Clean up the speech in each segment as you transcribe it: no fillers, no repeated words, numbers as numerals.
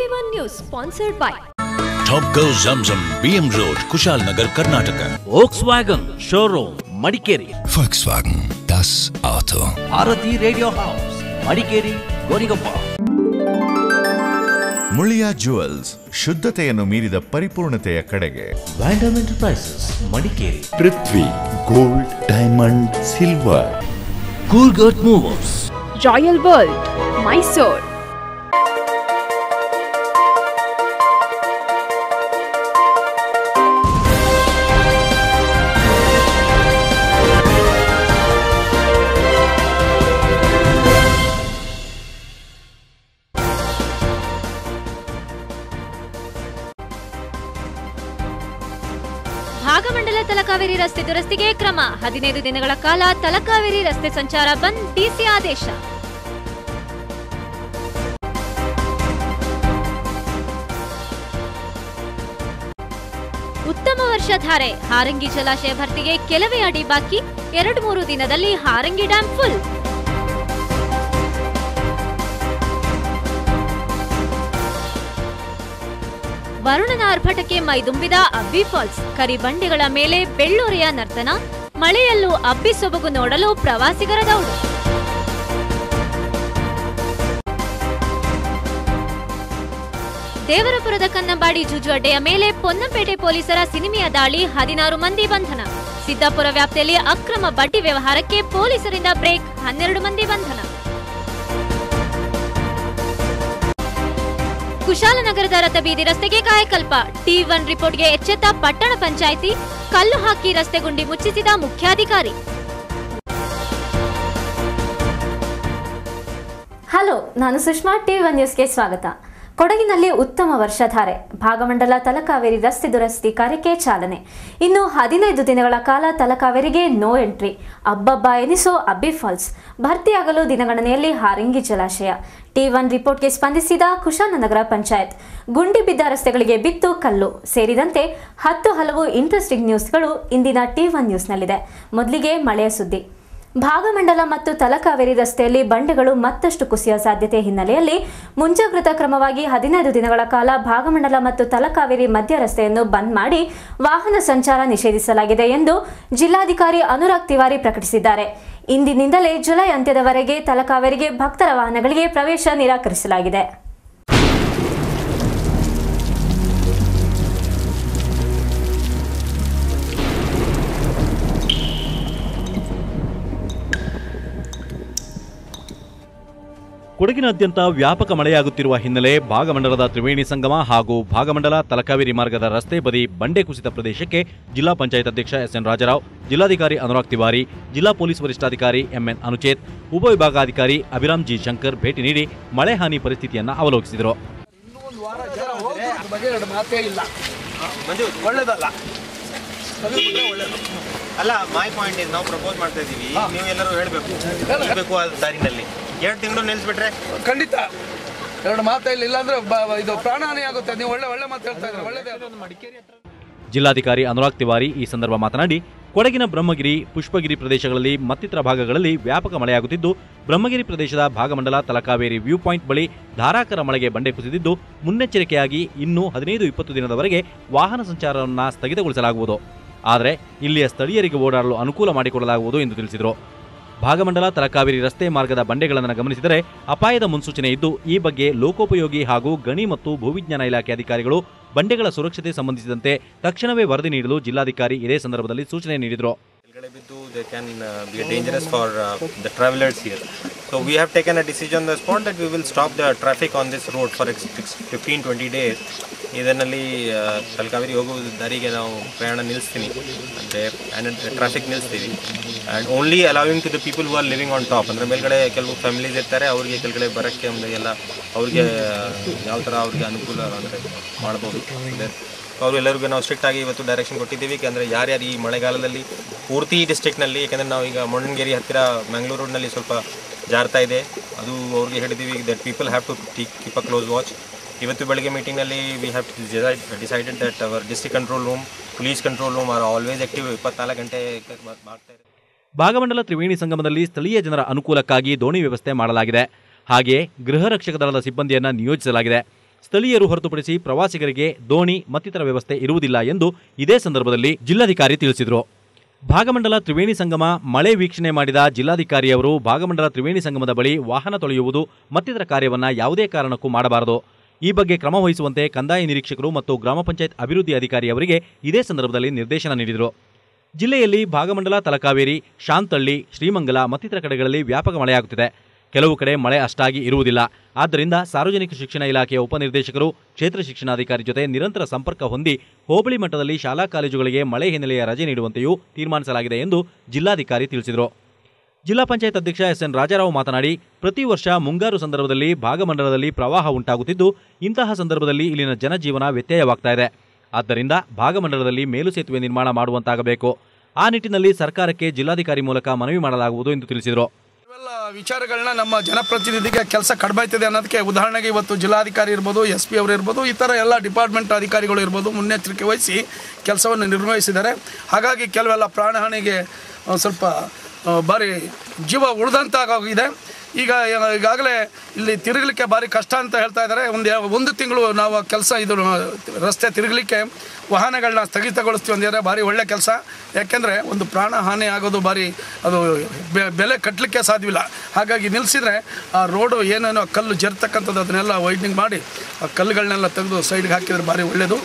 T1 News sponsored by Topco Zamzam BM Road, Kushalnagar, Karnataka. Volkswagen Showroom, Madikeri. Volkswagen, das Auto. Bharati Radio House, Madikeri, Gorigappa. Muliya jewels, ಶುದ್ಧತೆಯನ್ನು ಮೀರಿದ ಪರಿಪೂರ್ಣತೆಯ ಕಡೆಗೆ. Vandam Enterprises, Madikeri. Prithvi gold, diamond, silver. Coolgurt Movers, Royal World, Mysore. Bhagamandala Talakaveri ರಸ್ತೆ ದುರಸ್ತಿಗೆ ಕ್ರಮ. 15 ದಿನಗಳ ಕಾಲ ತಲಕಾವೇರಿ ರಸ್ತೆ ಸಂಚಾರ ಬಂದ್, ಡಿಸಿ ಆದೇಶ. ಉತ್ತಮ ವರ್ಷಧಾರೆ. ಹಾರಂಗಿ ಜಲಾಶಯ ಭರ್ತಿಗೆ ಕೆಲವೇ ಅಡಿ ಬಾಕಿ. 2-3 ದಿನದಲ್ಲಿ ಹಾರಂಗಿ ಡ್ಯಾಂ ಫುಲ್. ವರುಣನ ಆರ್ಭಟಕ್ಕೆ ಮೈದುಂಬಿದ ಅಬ್ಬಿ ಫಾಲ್ಸ್. ಕರಿಬಂಡೆಗಳ ಮೇಲೆ ಬೆಳ್ಳೂರೆಯ ನರ್ತನ. ಮಳೆಯಲ್ಲೂ ಅಬ್ಬಿ ಸೊಬಗು ನೋಡಲು ಪ್ರವಾಸಿಗರ ದೌಡು. ದೇವರಪುರದ ಕನ್ನಂಬಾಡಿ ಜೂಜುಅಡ್ಡೆಯ ಮೇಲೆ ಪೊನ್ನಂಪೇಟೆ ಪೊಲೀಸರ ಸಿನಿಮೆಯ ದಾಳಿ. 16 ಮಂದಿ ಬಂಧನ. ಸಿದ್ದಾಪುರ ವ್ಯಾಪ್ತಿಯಲ್ಲಿ ಅಕ್ರಮ ಬಡ್ಡಿ ವ್ಯವಹಾರಕ್ಕೆ ಪೊಲೀಸರಿಂದ ಬ್ರೇಕ್. 12 ಮಂದಿ ಬಂಧನ. ಕುಶಾಲನಗರದ ರಥಬೀದಿ ರಸ್ತೆಗೆ ಕಾಯಕಲ್ಪ. T1 ರಿಪೋರ್ಟ್ಗೆ ಎಚ್ಚೆತ್ತ ಪಟ್ಟಣ ಪಂಚಾಯಿತಿ. ಕಲ್ಲು ಹಾಕಿ ರಸ್ತೆ ಗುಂಡಿ ಮುಚ್ಚಿಸಿದ ಮುಖ್ಯಾಧಿಕಾರಿ. ಹಲೋ, ನಾನು ಸುಷ್ಮಾ. T1 ನ್ಯೂಸ್ಗೆ ಸ್ವಾಗತ. ಕೊಡಗಿನಲ್ಲಿ ಉತ್ತಮ ವರ್ಷಧಾರೆ. ಭಾಗಮಂಡಲ ತಲಕಾವೇರಿ ರಸ್ತೆ ದುರಸ್ತಿ ಕಾರ್ಯಕ್ಕೆ ಚಾಲನೆ. ಇನ್ನು 15 ದಿನಗಳ ಕಾಲ ತಲಕಾವೇರಿಗೆ ನೋ ಎಂಟ್ರಿ. ಅಬ್ಬಬ್ಬ ಎನಿಸೋ ಅಬ್ಬಿ ಫಾಲ್ಸ್. ಭರ್ತಿಯಾಗಲು ದಿನಗಣನೆಯಲ್ಲಿ ಹಾರಂಗಿ ಜಲಾಶಯ. T1 ರಿಪೋರ್ಟ್ಗೆ ಸ್ಪಂದಿಸಿದ ಕುಶಾಲನಗರ ಪಂಚಾಯತ್. ಗುಂಡಿ ಬಿದ್ದ ರಸ್ತೆಗಳಿಗೆ ಬಿತ್ತು ಕಲ್ಲು ಸೇರಿದಂತೆ 10 ಹಲವು ಇಂಟ್ರೆಸ್ಟಿಂಗ್ ನ್ಯೂಸ್ಗಳು ಇಂದಿನ T1 ನ್ಯೂಸ್ನಲ್ಲಿದೆ. ಮೊದಲಿಗೆ ಮಳೆಯ ಸುದ್ದಿ. ಭಾಗಮಂಡಲ ಮತ್ತು ತಲಕಾವೇರಿ ರಸ್ತೆಯಲ್ಲಿ ಬಂಡೆಗಳು ಮತ್ತಷ್ಟು ಕುಸಿಯುವ ಸಾಧ್ಯತೆ ಹಿನ್ನೆಲೆಯಲ್ಲಿ ಮುಂಜಾಗ್ರತಾ ಕ್ರಮವಾಗಿ 15 ದಿನಗಳ ಕಾಲ ಭಾಗಮಂಡಲ ಮತ್ತು ತಲಕಾವೇರಿ ಮಧ್ಯ ರಸ್ತೆಯನ್ನು ಬಂದ್ ಮಾಡಿ ವಾಹನ ಸಂಚಾರ ನಿಷೇಧಿಸಲಾಗಿದೆ ಎಂದು ಜಿಲ್ಲಾಧಿಕಾರಿ ಅನುರಾಗ್ ತಿವಾರಿ ಪ್ರಕಟಿಸಿದ್ದಾರೆ. ಇಂದಿನಿಂದಲೇ ಜುಲೈ ಅಂತ್ಯದವರೆಗೆ ತಲಕಾವೇರಿಗೆ ಭಕ್ತರ ವಾಹನಗಳಿಗೆ ಪ್ರವೇಶ ನಿರಾಕರಿಸಲಾಗಿದೆ. ಕೊಡಗಿನಾದ್ಯಂತ ವ್ಯಾಪಕ ಮಳೆಯಾಗುತ್ತಿರುವ ಹಿನ್ನೆಲೆ ಭಾಗಮಂಡಲದ ತ್ರಿವೇಣಿ ಸಂಗಮ ಹಾಗೂ ಭಾಗಮಂಡಲ ತಲಕಾವೇರಿ ಮಾರ್ಗದ ರಸ್ತೆ ಬದಿ ಬಂಡೆ ಕುಸಿತ ಪ್ರದೇಶಕ್ಕೆ ಜಿಲ್ಲಾ ಪಂಚಾಯತ್ ಅಧ್ಯಕ್ಷ ಎಸ್ಎನ್ ರಾಜರಾವ್, ಜಿಲ್ಲಾಧಿಕಾರಿ ಅನುರಾಗ್ ತಿವಾರಿ, ಜಿಲ್ಲಾ ಪೊಲೀಸ್ ವರಿಷ್ಠಾಧಿಕಾರಿ ಎಂಎನ್ ಅನುಚೇತ್, ಉಪವಿಭಾಗಾಧಿಕಾರಿ ಅಭಿರಾಮ್ ಜಿ ಶಂಕರ್ ಭೇಟಿ ನೀಡಿ ಮಳೆ ಹಾನಿ ಪರಿಸ್ಥಿತಿಯನ್ನು ಅವಲೋಕಿಸಿದರು. ಅಲ್ಲ, ಮೈ ಪಾಯಿಂಟ್ ಇಸ್ ನಾವು ಪ್ರಪೋಸ್ ಮಾಡ್ತಾ ಇದ್ದೀವಿ, ನೀವು ಎಲ್ಲರೂ ಹೇಳಬೇಕು ಆ ದಾರಿನಲ್ಲಿ. 2 ತಿಂಗಳು ನಿಲ್ಲಿಸ್ಬಿಟ್ರೆ ಖಂಡಿತ 2 ಮಾತು ಇಲ್ಲ ಅಂದ್ರೆ ಇದು ಪ್ರಾಣಹಾನಿ ಆಗುತ್ತೆ. ನೀವು ಒಳ್ಳೆ ಮಾತು ಹೇಳ್ತಾ ಇದ್ರೆ ಒಳ್ಳೆಯದೇ. ಜಿಲ್ಲಾಧಿಕಾರಿ ಅನುರಾಗ್ ತಿವಾರಿ ಈ ಸಂದರ್ಭ ಮಾತನಾಡಿ, ಕೊಡಗಿನ ಬ್ರಹ್ಮಗಿರಿ, ಪುಷ್ಪಗಿರಿ ಪ್ರದೇಶಗಳಲ್ಲಿ ಮತ್ತಿತರ ಭಾಗಗಳಲ್ಲಿ ವ್ಯಾಪಕ ಮಳೆಯಾಗುತ್ತಿದ್ದು, ಬ್ರಹ್ಮಗಿರಿ ಪ್ರದೇಶದ ಭಾಗಮಂಡಲ ತಲಕಾವೇರಿ ವ್ಯೂ ಪಾಯಿಂಟ್ ಬಳಿ ಧಾರಾಕಾರ ಮಳೆಗೆ ಬಂಡೆ ಕುಸಿದಿದ್ದು, ಮುನ್ನೆಚ್ಚರಿಕೆಯಾಗಿ ಇನ್ನೂ 15-20 ದಿನದವರೆಗೆ ವಾಹನ ಸಂಚಾರವನ್ನು ಸ್ಥಗಿತಗೊಳಿಸಲಾಗುವುದು. ಆದರೆ ಇಲ್ಲಿಯ ಸ್ಥಳೀಯರಿಗೆ ಓಡಾಡಲು ಅನುಕೂಲ ಮಾಡಿಕೊಡಲಾಗುವುದು ಎಂದು ತಿಳಿಸಿದರು. ಭಾಗಮಂಡಲ ತಲಕಾವೇರಿ ರಸ್ತೆ ಮಾರ್ಗದ ಬಂಡೆಗಳನ್ನು ಗಮನಿಸಿದರೆ ಅಪಾಯದ ಮುನ್ಸೂಚನೆ ಇದ್ದು, ಈ ಬಗ್ಗೆ ಲೋಕೋಪಯೋಗಿ ಹಾಗೂ ಗಣಿ ಮತ್ತು ಭೂವಿಜ್ಞಾನ ಇಲಾಖೆ ಅಧಿಕಾರಿಗಳು ಬಂಡೆಗಳ ಸುರಕ್ಷತೆ ಸಂಬಂಧಿಸಿದಂತೆ ತಕ್ಷಣವೇ ವರದಿ ನೀಡಲು ಜಿಲ್ಲಾಧಿಕಾರಿ ಇದೇ ಸಂದರ್ಭದಲ್ಲಿ ಸೂಚನೆ ನೀಡಿದರು. They can be dangerous for the travelers here. So we have taken a decision on the spot that we will stop the traffic on this road for 15-20 days. ಇದರಲ್ಲಿ ತಲಕಾವೇರಿ ಹೋಗೋ ದಾರಿಗೆ ನಾವು ಪ್ರಯಾಣ ನಿಲ್ಲಿಸ್ತೀನಿ, ಅಂದರೆ ಟ್ರಾಫಿಕ್ ನಿಲ್ಲಿಸ್ತೀವಿ. And only allowing to the people who are living on top. ಅಂದರೆ ಮೇಲ್ಗಡೆ ಕೆಲವು ಫ್ಯಾಮಿಲೀಸ್ ಇರ್ತಾರೆ, ಅವ್ರಿಗೆ ಕೆಳಗಡೆ ಬರೋಕ್ಕೆ ಎಲ್ಲ ಅವ್ರಿಗೆ ಯಾವ ಥರ ಅವ್ರಿಗೆ ಅನುಕೂಲ ಅಂದರೆ ಮಾಡ್ಬೋದು. ಅವರೆಲ್ಲರಿಗೂ ನಾವು ಸ್ಟ್ರಿಕ್ಟ್ ಆಗಿ ಇವತ್ತು ಡೈರೆಕ್ಷನ್ ಕೊಟ್ಟಿದ್ದೀವಿ. ಯಾಕೆಂದರೆ ಯಾರ್ಯಾರು ಈ ಮಳೆಗಾಲದಲ್ಲಿ ಪೂರ್ತಿ ಡಿಸ್ಟ್ರಿಕ್ಟ್ನಲ್ಲಿ, ಯಾಕೆಂದರೆ ನಾವು ಈಗ ಮೊಣ್ಣಂಗೇರಿ ಹತ್ತಿರ ಮ್ಯಾಂಗ್ಳೂರು ರೋಡ್ನಲ್ಲಿ ಸ್ವಲ್ಪ ಜಾರ್ತಾ ಇದೆ, ಅದು ಅವ್ರಿಗೆ ಹೇಳಿದ್ದೀವಿ that people have to keep a close watch. ಇವತ್ತು ಬೆಳಗ್ಗೆ ಮೀಟಿಂಗ್ನಲ್ಲಿ we have decided that our district control room, police control room are always active. 24 ಗಂಟೆ ಮಾಡ್ತಾ ಇದೆ. ಭಾಗಮಂಡಲ ತ್ರಿವೇಣಿ ಸಂಗಮದಲ್ಲಿ ಸ್ಥಳೀಯ ಜನರ ಅನುಕೂಲಕ್ಕಾಗಿ ದೋಣಿ ವ್ಯವಸ್ಥೆ ಮಾಡಲಾಗಿದೆ. ಹಾಗೆಯೇ ಗೃಹ ರಕ್ಷಕ ದಳದ ಸಿಬ್ಬಂದಿಯನ್ನು ನಿಯೋಜಿಸಲಾಗಿದೆ. ಸ್ಥಳೀಯರು ಹೊರತುಪಡಿಸಿ ಪ್ರವಾಸಿಗರಿಗೆ ದೋಣಿ ಮತ್ತಿತರ ವ್ಯವಸ್ಥೆ ಇರುವುದಿಲ್ಲ ಎಂದು ಇದೇ ಸಂದರ್ಭದಲ್ಲಿ ಜಿಲ್ಲಾಧಿಕಾರಿ ತಿಳಿಸಿದರು. ಭಾಗಮಂಡಲ ತ್ರಿವೇಣಿ ಸಂಗಮ ಮಳೆ ವೀಕ್ಷಣೆ ಮಾಡಿದ ಜಿಲ್ಲಾಧಿಕಾರಿಯವರು ಭಾಗಮಂಡಲ ತ್ರಿವೇಣಿ ಸಂಗಮದ ಬಳಿ ವಾಹನ ತೊಳೆಯುವುದು ಮತ್ತಿತರ ಕಾರ್ಯವನ್ನು ಯಾವುದೇ ಕಾರಣಕ್ಕೂ ಮಾಡಬಾರದು. ಈ ಬಗ್ಗೆ ಕ್ರಮ ವಹಿಸುವಂತೆ ಕಂದಾಯ ನಿರೀಕ್ಷಕರು ಮತ್ತು ಗ್ರಾಮ ಪಂಚಾಯತ್ ಅಭಿವೃದ್ಧಿ ಅಧಿಕಾರಿಯವರಿಗೆ ಇದೇ ಸಂದರ್ಭದಲ್ಲಿ ನಿರ್ದೇಶನ ನೀಡಿದರು. ಜಿಲ್ಲೆಯಲ್ಲಿ ಭಾಗಮಂಡಲ, ತಲಕಾವೇರಿ, ಶಾಂತಳ್ಳಿ, ಶ್ರೀಮಂಗಲ ಮತ್ತಿತರ ಕಡೆಗಳಲ್ಲಿ ವ್ಯಾಪಕ ಮಳೆಯಾಗುತ್ತಿದೆ. ಕೆಲವು ಕಡೆ ಮಳೆ ಅಷ್ಟಾಗಿ ಇರುವುದಿಲ್ಲ. ಆದ್ದರಿಂದ ಸಾರ್ವಜನಿಕ ಶಿಕ್ಷಣ ಇಲಾಖೆಯ ಉಪನಿರ್ದೇಶಕರು ಕ್ಷೇತ್ರ ಶಿಕ್ಷಣಾಧಿಕಾರಿ ಜೊತೆ ನಿರಂತರ ಸಂಪರ್ಕ ಹೊಂದಿ ಹೋಬಳಿ ಮಟ್ಟದಲ್ಲಿ ಶಾಲಾ ಕಾಲೇಜುಗಳಿಗೆ ಮಳೆ ಹಿನ್ನೆಲೆಯ ರಜೆ ನೀಡುವಂತೆಯೂ ತೀರ್ಮಾನಿಸಲಾಗಿದೆ ಎಂದು ಜಿಲ್ಲಾಧಿಕಾರಿ ತಿಳಿಸಿದರು. ಜಿಲ್ಲಾ ಪಂಚಾಯತ್ ಅಧ್ಯಕ್ಷ ಎಸ್ಎನ್ ರಾಜಾರಾವ್ ಮಾತನಾಡಿ, ಪ್ರತಿ ವರ್ಷ ಮುಂಗಾರು ಸಂದರ್ಭದಲ್ಲಿ ಭಾಗಮಂಡಲದಲ್ಲಿ ಪ್ರವಾಹ ಉಂಟಾಗುತ್ತಿದ್ದು, ಇಂತಹ ಸಂದರ್ಭದಲ್ಲಿ ಇಲ್ಲಿನ ಜನಜೀವನ ವ್ಯತ್ಯಯವಾಗ್ತಾ ಇದೆ. ಆದ್ದರಿಂದ ಭಾಗಮಂಡಲದಲ್ಲಿ ಮೇಲು ಸೇತುವೆ ನಿರ್ಮಾಣ ಮಾಡುವಂತಾಗಬೇಕು. ಆ ನಿಟ್ಟಿನಲ್ಲಿ ಸರ್ಕಾರಕ್ಕೆ ಜಿಲ್ಲಾಧಿಕಾರಿ ಮೂಲಕ ಮನವಿ ಮಾಡಲಾಗುವುದು ಎಂದು ತಿಳಿಸಿದರು. ಇವೆಲ್ಲ ವಿಚಾರಗಳನ್ನ ನಮ್ಮ ಜನಪ್ರತಿನಿಧಿಗೆ ಕೆಲಸ ಕಡಿಮೆ ಆಗ್ತಿದೆ ಅನ್ನೋದಕ್ಕೆ ಉದಾಹರಣೆಗೆ ಇವತ್ತು ಜಿಲ್ಲಾಧಿಕಾರಿ ಇರ್ಬೋದು, SP ಅವರು ಇರ್ಬೋದು, ಈ ಥರ ಎಲ್ಲ ಡಿಪಾರ್ಟ್ಮೆಂಟ್ ಅಧಿಕಾರಿಗಳು ಇರ್ಬೋದು ಮುನ್ನೆಚ್ಚರಿಕೆ ವಹಿಸಿ ಕೆಲಸವನ್ನು ನಿರ್ವಹಿಸಿದ್ದಾರೆ. ಹಾಗಾಗಿ ಕೆಲವೆಲ್ಲ ಪ್ರಾಣಹಾನಿಗೆ ಸ್ವಲ್ಪ ಭಾರಿ ಜೀವ ಉಳಿದಂತಾಗಿದೆ. ಈಗಾಗಲೇ ಇಲ್ಲಿ ತಿರುಗಲಿಕ್ಕೆ ಭಾರಿ ಕಷ್ಟ ಅಂತ ಹೇಳ್ತಾ ಇದ್ದಾರೆ. ಒಂದು ತಿಂಗಳು ನಾವು ಕೆಲಸ ಇದು ರಸ್ತೆ ತಿರುಗಲಿಕ್ಕೆ ವಾಹನಗಳನ್ನ ಸ್ಥಗಿತಗೊಳಿಸ್ತೀವಿ ಅಂದಿದ್ದಾರೆ. ಭಾರಿ ಒಳ್ಳೆ ಕೆಲಸ. ಯಾಕೆಂದರೆ ಒಂದು ಪ್ರಾಣ ಹಾನಿ ಆಗೋದು ಭಾರಿ ಅದು ಬೆಲೆ ಕಟ್ಟಲಿಕ್ಕೆ ಸಾಧ್ಯವಿಲ್ಲ. ಹಾಗಾಗಿ ನಿಲ್ಲಿಸಿದರೆ ಆ ರೋಡು ಏನೇನೋ ಕಲ್ಲು ಜರ್ತಕ್ಕಂಥದ್ದು ಅದನ್ನೆಲ್ಲ ವೈಡ್ನಿಂಗ್ ಮಾಡಿ ಆ ಕಲ್ಲುಗಳನ್ನೆಲ್ಲ ತೆಗೆದು ಸೈಡ್ಗೆ ಹಾಕಿದರೆ ಭಾರಿ ಒಳ್ಳೆಯದು.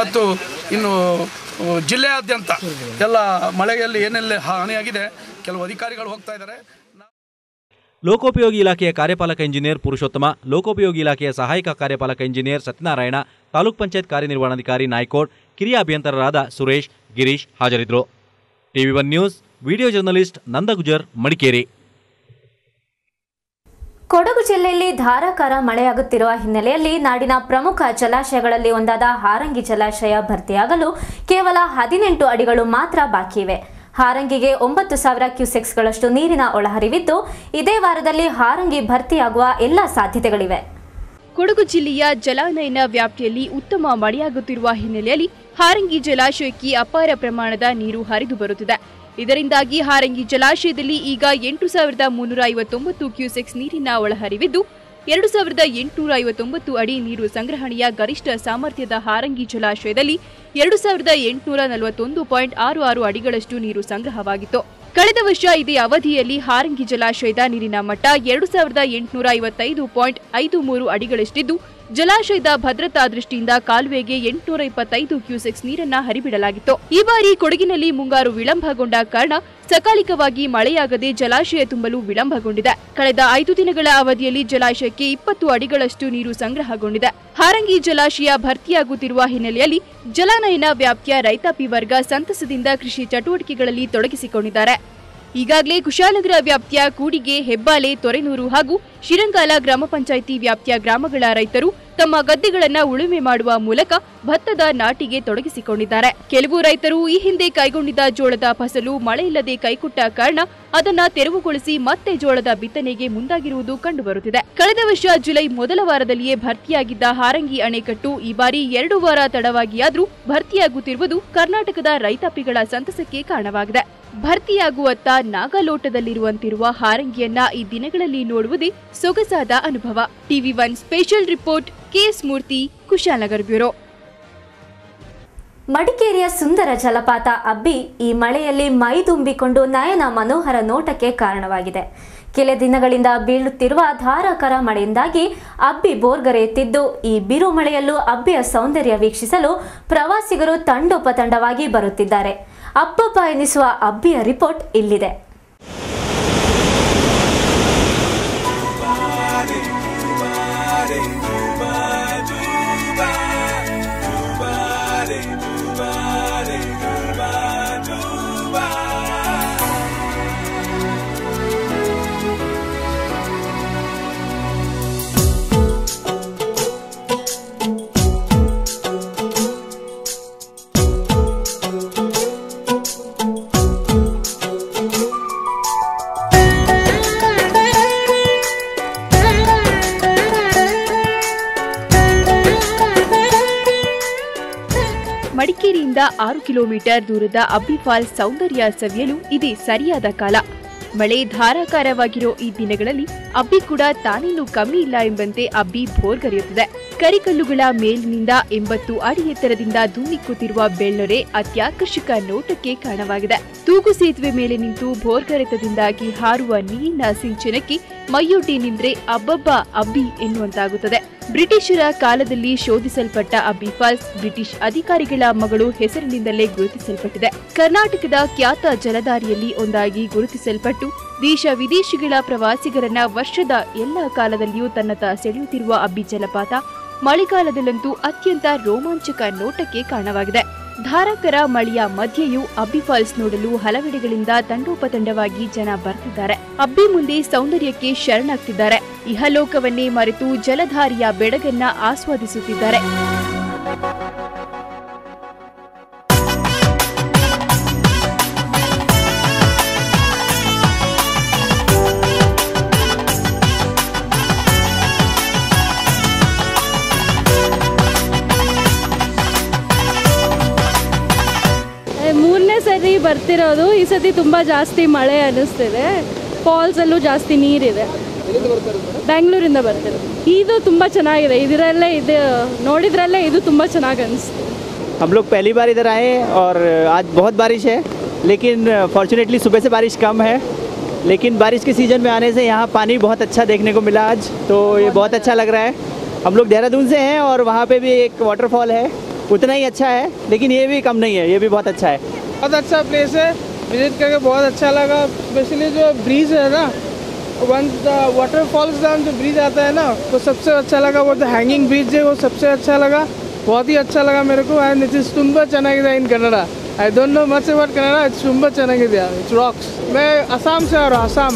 ಮತ್ತು ಇನ್ನು ಜಿಲ್ಲೆಯಾದ್ಯಂತ ಎಲ್ಲ ಮಳೆಯಲ್ಲಿ ಏನೆಲ್ಲ ಹಾನಿಯಾಗಿದೆ ಕೆಲವು ಅಧಿಕಾರಿಗಳು ಹೋಗ್ತಾ ಇದ್ದಾರೆ. ಲೋಕೋಪಯೋಗಿ ಇಲಾಖೆಯ ಕಾರ್ಯಪಾಲಕ ಇಂಜಿನಿಯರ್ ಪುರುಷೋತ್ತಮ, ಲೋಕೋಪಯೋಗಿ ಇಲಾಖೆಯ ಸಹಾಯಕ ಕಾರ್ಯಪಾಲಕ ಇಂಜಿನಿಯರ್ ಸತ್ಯನಾರಾಯಣ, ತಾಲೂಕ್ ಪಂಚಾಯತ್ ಕಾರ್ಯನಿರ್ವಹಣಾಧಿಕಾರಿ ನಾಯ್ಕೋಡ್, ಕಿರಿಯ ಅಭಿಯಂತರರಾದ ಸುರೇಶ್, ಗಿರೀಶ್ ಹಾಜರಿದ್ದರು. TV1 ನ್ಯೂಸ್ ವಿಡಿಯೋ ಜರ್ನಲಿಸ್ಟ್ ನಂದಗುಜರ್, ಮಡಿಕೇರಿ. ಕೊಡಗು ಜಿಲ್ಲೆಯಲ್ಲಿ ಧಾರಾಕಾರ ಮಳೆಯಾಗುತ್ತಿರುವ ಹಿನ್ನೆಲೆಯಲ್ಲಿ ನಾಡಿನ ಪ್ರಮುಖ ಜಲಾಶಯಗಳಲ್ಲಿ ಒಂದಾದ ಹಾರಂಗಿ ಜಲಾಶಯ ಭರ್ತಿಯಾಗಲು ಕೇವಲ 18 ಅಡಿಗಳು ಮಾತ್ರ ಬಾಕಿ ಇವೆ. ಹಾರಂಗಿಗೆ 9,000 ಕ್ಯೂಸೆಕ್ಸ್ಗಳಷ್ಟು ನೀರಿನ ಒಳಹರಿವಿದ್ದು, ಇದೇ ವಾರದಲ್ಲಿ ಹಾರಂಗಿ ಭರ್ತಿಯಾಗುವ ಎಲ್ಲ ಸಾಧ್ಯತೆಗಳಿವೆ. ಕೊಡಗು ಜಿಲ್ಲೆಯ ಜಲಾನಯನ ವ್ಯಾಪ್ತಿಯಲ್ಲಿ ಉತ್ತಮ ಮಳೆಯಾಗುತ್ತಿರುವ ಹಿನ್ನೆಲೆಯಲ್ಲಿ ಹಾರಂಗಿ ಜಲಾಶಯಕ್ಕೆ ಅಪಾರ ಪ್ರಮಾಣದ ನೀರು ಹರಿದು ಬರುತ್ತಿದೆ. ಇದರಿಂದಾಗಿ ಹಾರಂಗಿ ಜಲಾಶಯದಲ್ಲಿ ಈಗ 8,359 ಕ್ಯೂಸೆಕ್ಸ್ ನೀರಿನ ಒಳಹರಿವಿದ್ದು, 2,859 ಅಡಿ ನೀರು ಸಂಗ್ರಹಣೆಯ ಗರಿಷ್ಠ ಸಾಮರ್ಥ್ಯದ ಹಾರಂಗಿ ಜಲಾಶಯದಲ್ಲಿ 2,841.66 ಅಡಿಗಳಷ್ಟು ನೀರು ಸಂಗ್ರಹವಾಗಿತ್ತು. ಕಳೆದ ವರ್ಷ ಇದೇ ಅವಧಿಯಲ್ಲಿ ಹಾರಂಗಿ ಜಲಾಶಯದ ನೀರಿನ ಮಟ್ಟ 2,855.53 ಅಡಿಗಳಷ್ಟಿದ್ದು, ಜಲಾಶಯದ ಭದ್ರತಾ ದೃಷ್ಟಿಯಿಂದ ಕಾಲುವೆಗೆ 825 ಕ್ಯೂಸೆಕ್ಸ್ ನೀರನ್ನ ಹರಿಬಿಡಲಾಗಿತ್ತು. ಈ ಬಾರಿ ಕೊಡಗಿನಲ್ಲಿ ಮುಂಗಾರು ವಿಳಂಬಗೊಂಡ ಕಾರಣ ಸಕಾಲಿಕವಾಗಿ ಮಳೆಯಾಗದೆ ಜಲಾಶಯ ತುಂಬಲು ವಿಳಂಬಗೊಂಡಿದೆ. ಕಳೆದ 5 ದಿನಗಳ ಅವಧಿಯಲ್ಲಿ ಜಲಾಶಯಕ್ಕೆ 20 ಅಡಿಗಳಷ್ಟು ನೀರು ಸಂಗ್ರಹಗೊಂಡಿದೆ. ಹಾರಂಗಿ ಜಲಾಶಯ ಭರ್ತಿಯಾಗುತ್ತಿರುವ ಹಿನ್ನೆಲೆಯಲ್ಲಿ ಜಲಾನಯನ ವ್ಯಾಪ್ತಿಯ ರೈತಾಪಿ ವರ್ಗ ಸಂತಸದಿಂದ ಕೃಷಿ ಚಟುವಟಿಕೆಗಳಲ್ಲಿ ತೊಡಗಿಸಿಕೊಂಡಿದ್ದಾರೆ. ಈಗಾಗಲೇ ಕುಶಾಲನಗರ ವ್ಯಾಪ್ತಿಯ ಕೂಡಿಗೆ, ಹೆಬ್ಬಾಲೆ, ತೊರೆನೂರು ಹಾಗೂ ಶಿರಂಗಾಲ ಗ್ರಾಮ ಪಂಚಾಯಿತಿ ವ್ಯಾಪ್ತಿಯ ಗ್ರಾಮಗಳ ರೈತರು ತಮ್ಮ ಗದ್ದೆಗಳನ್ನು ಉಳುಮೆ ಮಾಡುವ ಮೂಲಕ ಭತ್ತದ ನಾಟಿಗೆ ತೊಡಗಿಸಿಕೊಂಡಿದ್ದಾರೆ. ಕೆಲವು ರೈತರು ಈ ಹಿಂದೆ ಕೈಗೊಂಡಿದ್ದ ಜೋಳದ ಫಸಲು ಮಳೆಯಿಲ್ಲದೆ ಕೈಕೊಟ್ಟ ಕಾರಣ ಅದನ್ನ ತೆರವುಗೊಳಿಸಿ ಮತ್ತೆ ಜೋಳದ ಬಿತ್ತನೆಗೆ ಮುಂದಾಗಿರುವುದು ಕಂಡುಬರುತ್ತಿದೆ. ಕಳೆದ ವರ್ಷ ಜುಲೈ ಮೊದಲ ವಾರದಲ್ಲಿಯೇ ಭರ್ತಿಯಾಗಿದ್ದ ಹಾರಂಗಿ ಅಣೆಕಟ್ಟು ಈ ಬಾರಿ 2 ವಾರ ತಡವಾಗಿಯಾದರೂ ಭರ್ತಿಯಾಗುತ್ತಿರುವುದು ಕರ್ನಾಟಕದ ರೈತಾಪಿಗಳ ಸಂತಸಕ್ಕೆ ಕಾರಣವಾಗಿದೆ. ಭರ್ತಿಯಾಗುವತ್ತ ನಾಗಲೋಟದಲ್ಲಿರುವಂತಿರುವ ಹಾರಂಗಿಯನ್ನ ಈ ದಿನಗಳಲ್ಲಿ ನೋಡುವುದೇ ಸೊಗಸಾದ ಅನುಭವ. TV1 ಸ್ಪೆಷಲ್ ರಿಪೋರ್ಟ್, KS ಮೂರ್ತಿ, ಕುಶಾಲನಗರ ಬ್ಯೂರೋ. ಮಡಿಕೇರಿಯ ಸುಂದರ ಜಲಪಾತ ಅಬ್ಬಿ ಈ ಮಳೆಯಲ್ಲಿ ಮೈದುಂಬಿಕೊಂಡು ನಯನ ಮನೋಹರ ನೋಟಕ್ಕೆ ಕಾರಣವಾಗಿದೆ. ಕೆಲ ದಿನಗಳಿಂದ ಬೀಳುತ್ತಿರುವ ಧಾರಾಕಾರ ಮಳೆಯಿಂದಾಗಿ ಅಬ್ಬಿ ಬೋರ್ಗರೆಯುತ್ತಿದ್ದು, ಈ ಬಿರು ಮಳೆಯಲ್ಲೂ ಅಬ್ಬಿಯ ಸೌಂದರ್ಯ ವೀಕ್ಷಿಸಲು ಪ್ರವಾಸಿಗರು ತಂಡೋಪತಂಡವಾಗಿ ಬರುತ್ತಿದ್ದಾರೆ. ಅಪ್ಪಪ್ಪ ಎನಿಸುವ ಅಬ್ಬಿಯ ರಿಪೋರ್ಟ್ ಇಲ್ಲಿದೆ. ಮಡಿಕೇರಿಯಿಂದ 6 ಕಿಲೋಮೀಟರ್ ದೂರದ ಅಬ್ಬಿ ಫಾಲ್ಸ್ ಸೌಂದರ್ಯ ಸವಿಯಲು ಇದೇ ಸರಿಯಾದ ಕಾಲ. ಮಳೆ ಧಾರಾಕಾರವಾಗಿರೋ ಈ ದಿನಗಳಲ್ಲಿ ಅಬ್ಬಿ ಕೂಡ ತಾನೇನು ಕಮ್ಮಿ ಇಲ್ಲ ಎಂಬಂತೆ ಅಬ್ಬಿ ಭೋರ್ಗರೆಯುತ್ತಿದೆ. ಕರಿಕಲ್ಲುಗಳ ಮೇಲಿನಿಂದ 80 ಅಡಿ ಎತ್ತರದಿಂದ ಧುಮ್ಮಿಕ್ಕುತ್ತಿರುವ ಬೆಳ್ಳೊರೆ ಅತ್ಯಾಕರ್ಷಕ ನೋಟಕ್ಕೆ ಕಾರಣವಾಗಿದೆ. ತೂಗು ಸೇತುವೆ ಮೇಲೆ ನಿಂತು ಭೋರ್ಗರೆತದಿಂದಾಗಿ ಹಾರುವ ನೀರಿನ ಸಿಂಚನಕ್ಕೆ ಮೈಯೊಡ್ಡಿ ನಿಂದ್ರೆ ಅಬ್ಬಬ್ಬಾ ಅಬ್ಬಿ ಎನ್ನುವಂತಾಗುತ್ತದೆ. ಬ್ರಿಟಿಷರ ಕಾಲದಲ್ಲಿ ಶೋಧಿಸಲ್ಪಟ್ಟ ಅಬ್ಬಿ ಫಾಲ್ಸ್ ಬ್ರಿಟಿಷ್ ಅಧಿಕಾರಿಗಳ ಮಗಳು ಹೆಸರಿನಿಂದಲೇ ಗುರುತಿಸಲ್ಪಟ್ಟಿದೆ. ಕರ್ನಾಟಕದ ಖ್ಯಾತ ಜಲಧಾರಿಯಲ್ಲಿ ಒಂದಾಗಿ ಗುರುತಿಸಲ್ಪಟ್ಟು ದೇಶ ವಿದೇಶಿಗಳ ಪ್ರವಾಸಿಗರನ್ನ ವರ್ಷದ ಎಲ್ಲ ಕಾಲದಲ್ಲಿಯೂ ತನ್ನತ್ತ ಸೆಳೆಯುತ್ತಿರುವ ಅಬ್ಬಿ ಜಲಪಾತ ಮಳೆಗಾಲದಲ್ಲಂತೂ ಅತ್ಯಂತ ರೋಮಾಂಚಕ ನೋಟಕ್ಕೆ ಕಾರಣವಾಗಿದೆ. ಧಾರಾಕಾರ ಮಳೆಯ ಮಧ್ಯೆಯೂ ಅಬ್ಬಿ ಫಾಲ್ಸ್ ನೋಡಲು ಹಲವೆಡೆಗಳಿಂದ ತಂಡೋಪತಂಡವಾಗಿ ಜನ ಬರ್ತಿದ್ದಾರೆ. ಅಬ್ಬಿ ಮುಂದೆ ಸೌಂದರ್ಯಕ್ಕೆ ಶರಣಾಗ್ತಿದ್ದಾರೆ. ಇಹಲೋಕವನ್ನೇ ಮರೆತು ಜಲಧಾರಿಯ ಬೆಡಗನ್ನ ಆಸ್ವಾದಿಸುತ್ತಿದ್ದಾರೆ. ಮೂರನೇ ಸರಿ ಬರ್ತಿರೋದು. ಈ ಸತಿ ತುಂಬ ಜಾಸ್ತಿ ಮಳೆ ಅನ್ನಿಸ್ತಿದೆ. ಫಾಲ್ಸಲ್ಲೂ ಜಾಸ್ತಿ ನೀರಿದೆ. ಬೆಂಗಳೂರಿಂದ ಬರ್ತಿರೋದು. ಇದು ತುಂಬ ಚೆನ್ನಾಗಿದೆ. ಇದರಲ್ಲೇ ಇದು ನೋಡಿದ್ರಲ್ಲೇ ಇದು ತುಂಬ ಚೆನ್ನಾಗಿ ಅನಿಸ್ತು. हम लोग पहली बार इधर आए और आज बहुत बारिश है, लेकिन फॉर्चुनेटली सुबह से बारिश कम है, लेकिन बारिश के सीज़न में आने से यहाँ पानी बहुत अच्छा देखने को मिला आज, तो ये बहुत अच्छा लग रहा है. हम लोग देहरादून से हैं और वहाँ पे भी एक वाटरफॉल है, उतना ही अच्छा है, लेकिन ये भी कम नहीं है, ये भी बहुत अच्छा है. बहुत अच्छा प्लेस है, विजिट करके बहुत अच्छा लगा. स्पेशली जो ब्रिज है ना, वंस वाटरफॉल्स डाउन जो ब्रिज आता है ना, वो सबसे अच्छा लगा. वो जो हैंगिंग ब्रिज है वो सबसे अच्छा लगा, बहुत ही अच्छा लगा मेरे को. एंड इट इज ತುಂಬಾ ಚೆನ್ನಾಗಿದೆ इन Kannada. I don't know much about Kannada. It's ತುಂಬಾ ಚೆನ್ನಾಗಿದೆ. It's rocks. मैं असम से आ रहा हूँ. Assam.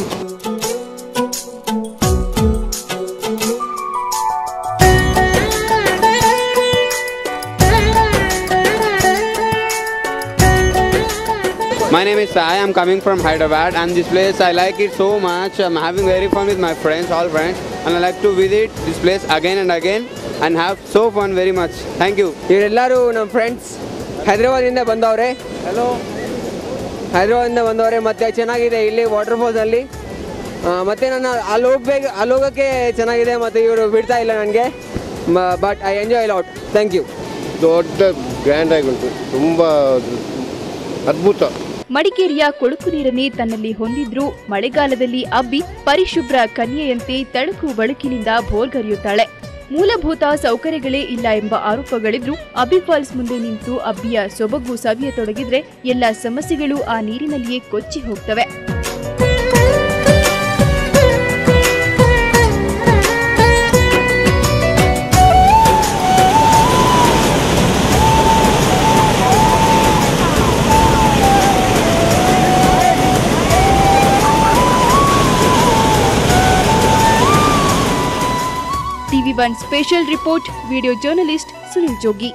My name is Sai. I'm coming from Hyderabad, and this place I like it so much. I'm having very fun with my friends, all friends, and I like to visit this place again and again and have so fun very much. Thank you. ಇವರೆಲ್ಲರೂ ನಮ್ಮ friends ಹೈದರಾಬಾದಿಂದ ಬಂದವ್ರೆ. Hello, ಹೈದರಾಬಾದಿಂದ ಬಂದವ್ರೆ. ಮತ್ತೆ ಚೆನ್ನಾಗಿದೆ ಇಲ್ಲಿ ವಾಟರ್ಫಾಲ್ಸಲ್ಲಿ. ಮತ್ತೆ ನಾನು ಅಲ್ಲಿ ಹೋಗೋಕ್ಕೆ ಚೆನ್ನಾಗಿದೆ. ಮತ್ತು ಇವರು ಬಿಡ್ತಾ ಇಲ್ಲ ನನಗೆ. But I enjoy lot. Thank you. ದೊಡ್ಡ ಗ್ರ್ಯಾಂಡ್ ಆಗಿ ಉಂಟು, ತುಂಬ ಅದ್ಭುತ. ಮಡಿಕೇರಿಯ ಕೊಳಕು ನೀರನ್ನೇ ತನ್ನಲ್ಲಿ ಹೊಂದಿದ್ರೂ ಮಳೆಗಾಲದಲ್ಲಿ ಅಬ್ಬಿ ಪರಿಶುಭ್ರ ಕನ್ಯೆಯಂತೆ ತಳುಕು ಬಳುಕಿನಿಂದ ಭೋರ್ಗರೆಯುತ್ತಾಳೆ. ಮೂಲಭೂತ ಸೌಕರ್ಯಗಳೇ ಇಲ್ಲ ಎಂಬ ಆರೋಪಗಳಿದ್ರೂ ಅಬ್ಬಿ ಫಾಲ್ಸ್ ಮುಂದೆ ನಿಂತು ಅಬ್ಬಿಯ ಸೊಬಗು ಸವಿಯತೊಡಗಿದ್ರೆ ಎಲ್ಲ ಸಮಸ್ಯೆಗಳು ಆ ನೀರಿನಲ್ಲಿಯೇ ಕೊಚ್ಚಿ ಹೋಗ್ತವೆ. TV1 special report, video journalist Sunil Jogi.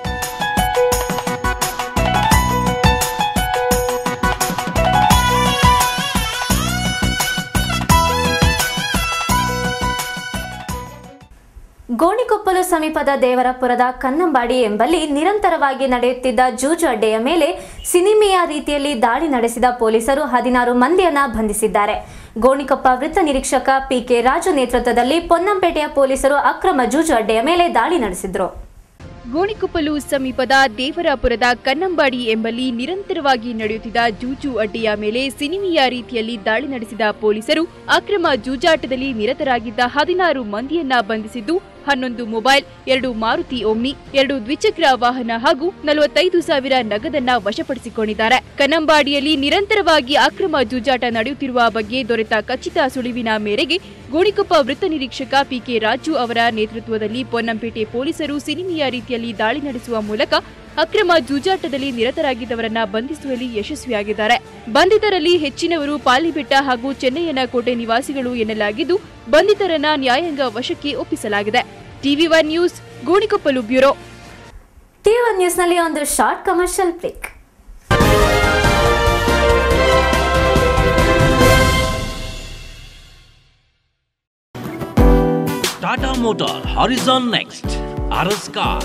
Gonikoppal ಸಮೀಪದ ದೇವರಪುರದ ಕನ್ನಂಬಾಡಿ ಎಂಬಲ್ಲಿ ನಿರಂತರವಾಗಿ ನಡೆಯುತ್ತಿದ್ದ ಜೂಜು ಅಡ್ಡೆಯ ಮೇಲೆ ಸಿನಿಮೆಯ ರೀತಿಯಲ್ಲಿ ದಾಳಿ ನಡೆಸಿದ ಪೊಲೀಸರು 16 ಮಂದಿಯನ್ನ ಬಂಧಿಸಿದ್ದಾರೆ. ಗೋಣಿಕೊಪ್ಪ ವೃತ್ತ ನಿರೀಕ್ಷಕ PK ರಾಜು ನೇತೃತ್ವದಲ್ಲಿ ಪೊನ್ನಂಪೇಟೆಯ ಪೊಲೀಸರು ಅಕ್ರಮ ಜೂಜು ಅಡ್ಡೆಯ ಮೇಲೆ ದಾಳಿ ನಡೆಸಿದ್ರು. ಗೋಣಿಕೊಪ್ಪಲು ಸಮೀಪದ ದೇವರಾಪುರದ ಕನ್ನಂಬಾಡಿ ಎಂಬಲ್ಲಿ ನಿರಂತರವಾಗಿ ನಡೆಯುತ್ತಿದ್ದ ಜೂಜು ಅಡ್ಡೆಯ ಮೇಲೆ ಸಿನಿಮೆಯ ರೀತಿಯಲ್ಲಿ ದಾಳಿ ನಡೆಸಿದ ಪೊಲೀಸರು ಅಕ್ರಮ ಜೂಜಾಟದಲ್ಲಿ ನಿರತರಾಗಿದ್ದ 16 ಮಂದಿಯನ್ನ ಬಂಧಿಸಿದ್ದು 11 ಮೊಬೈಲ್, 2 ಮಾರುತಿ ಓಮ್ನಿ, 2 ದ್ವಿಚಕ್ರ ವಾಹನ ಹಾಗೂ 45,000 ನಗದನ್ನ ವಶಪಡಿಸಿಕೊಂಡಿದ್ದಾರೆ. ಕನ್ನಂಬಾಡಿಯಲ್ಲಿ ನಿರಂತರವಾಗಿ ಅಕ್ರಮ ಜೂಜಾಟ ನಡೆಯುತ್ತಿರುವ ಬಗ್ಗೆ ದೊರೆತ ಖಚಿತ ಸುಳಿವಿನ ಮೇರೆಗೆ ಗೋಣಿಕೊಪ್ಪ ವೃತ್ತ ನಿರೀಕ್ಷಕ PK ರಾಜು ಅವರ ನೇತೃತ್ವದಲ್ಲಿ ಪೊನ್ನಂಪೇಟೆ ಪೊಲೀಸರು ಸಿನಿಮೆಯ ರೀತಿಯಲ್ಲಿ ದಾಳಿ ನಡೆಸುವ ಮೂಲಕ ಅಕ್ರಮ ಜೂಜಾಟದಲ್ಲಿ ನಿರತರಾಗಿದ್ದವರನ್ನ ಬಂಧಿಸುವಲ್ಲಿ ಯಶಸ್ವಿಯಾಗಿದ್ದಾರೆ. ಬಂಧಿತರಲ್ಲಿ ಹೆಚ್ಚಿನವರು ಪಾಲಿಬೆಟ್ಟ ಹಾಗೂ ಚೆನ್ನಯ್ಯನ ಕೋಟೆ ನಿವಾಸಿಗಳು ಎನ್ನಲಾಗಿದ್ದು ಬಂಧಿತರನ್ನ ನ್ಯಾಯಾಂಗ ವಶಕ್ಕೆ ಒಪ್ಪಿಸಲಾಗಿದೆ. TV1 news Gonikoppal bureau. TV1 ನ್ಯೂಸ್ನಲ್ಲಿ ಒಂದು short commercial break. Tata Motor Horizon Next RS Car.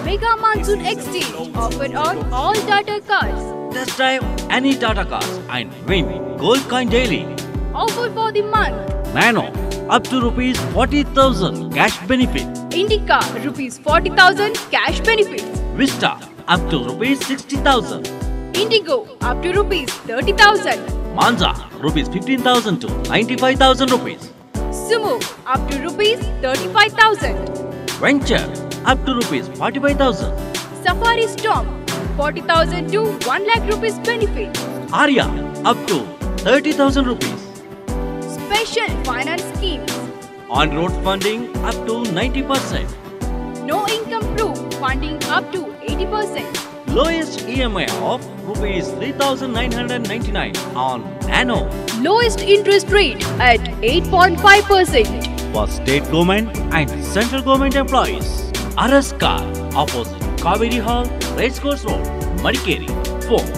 Mega Monsoon Exchange offer on all Tata cars. Test drive any Tata cars and win gold coin daily. Offer for the month. Nano up to rupees 40,000 cash benefit. Indica rupees 40,000 cash benefits. Vista up to rupees 60,000. Indigo up to rupees 30,000. Manza rupees 15,000 to 95,000 rupees. Sumo up to rupees 35,000. Venture up to rupees 45,000. Safari Storm 40,000 to 1 lakh rupees benefit. Arya up to 30,000 rupees. Special finance schemes. On-road funding up to 90%. No income proof funding up to 80%. Lowest EMI of rupees 3,999 on Nano. Lowest interest rate at 8.5%. For state government and central government employees. Araskar opposite Kaveri Hall, Racecourse Road, Madikeri. Phone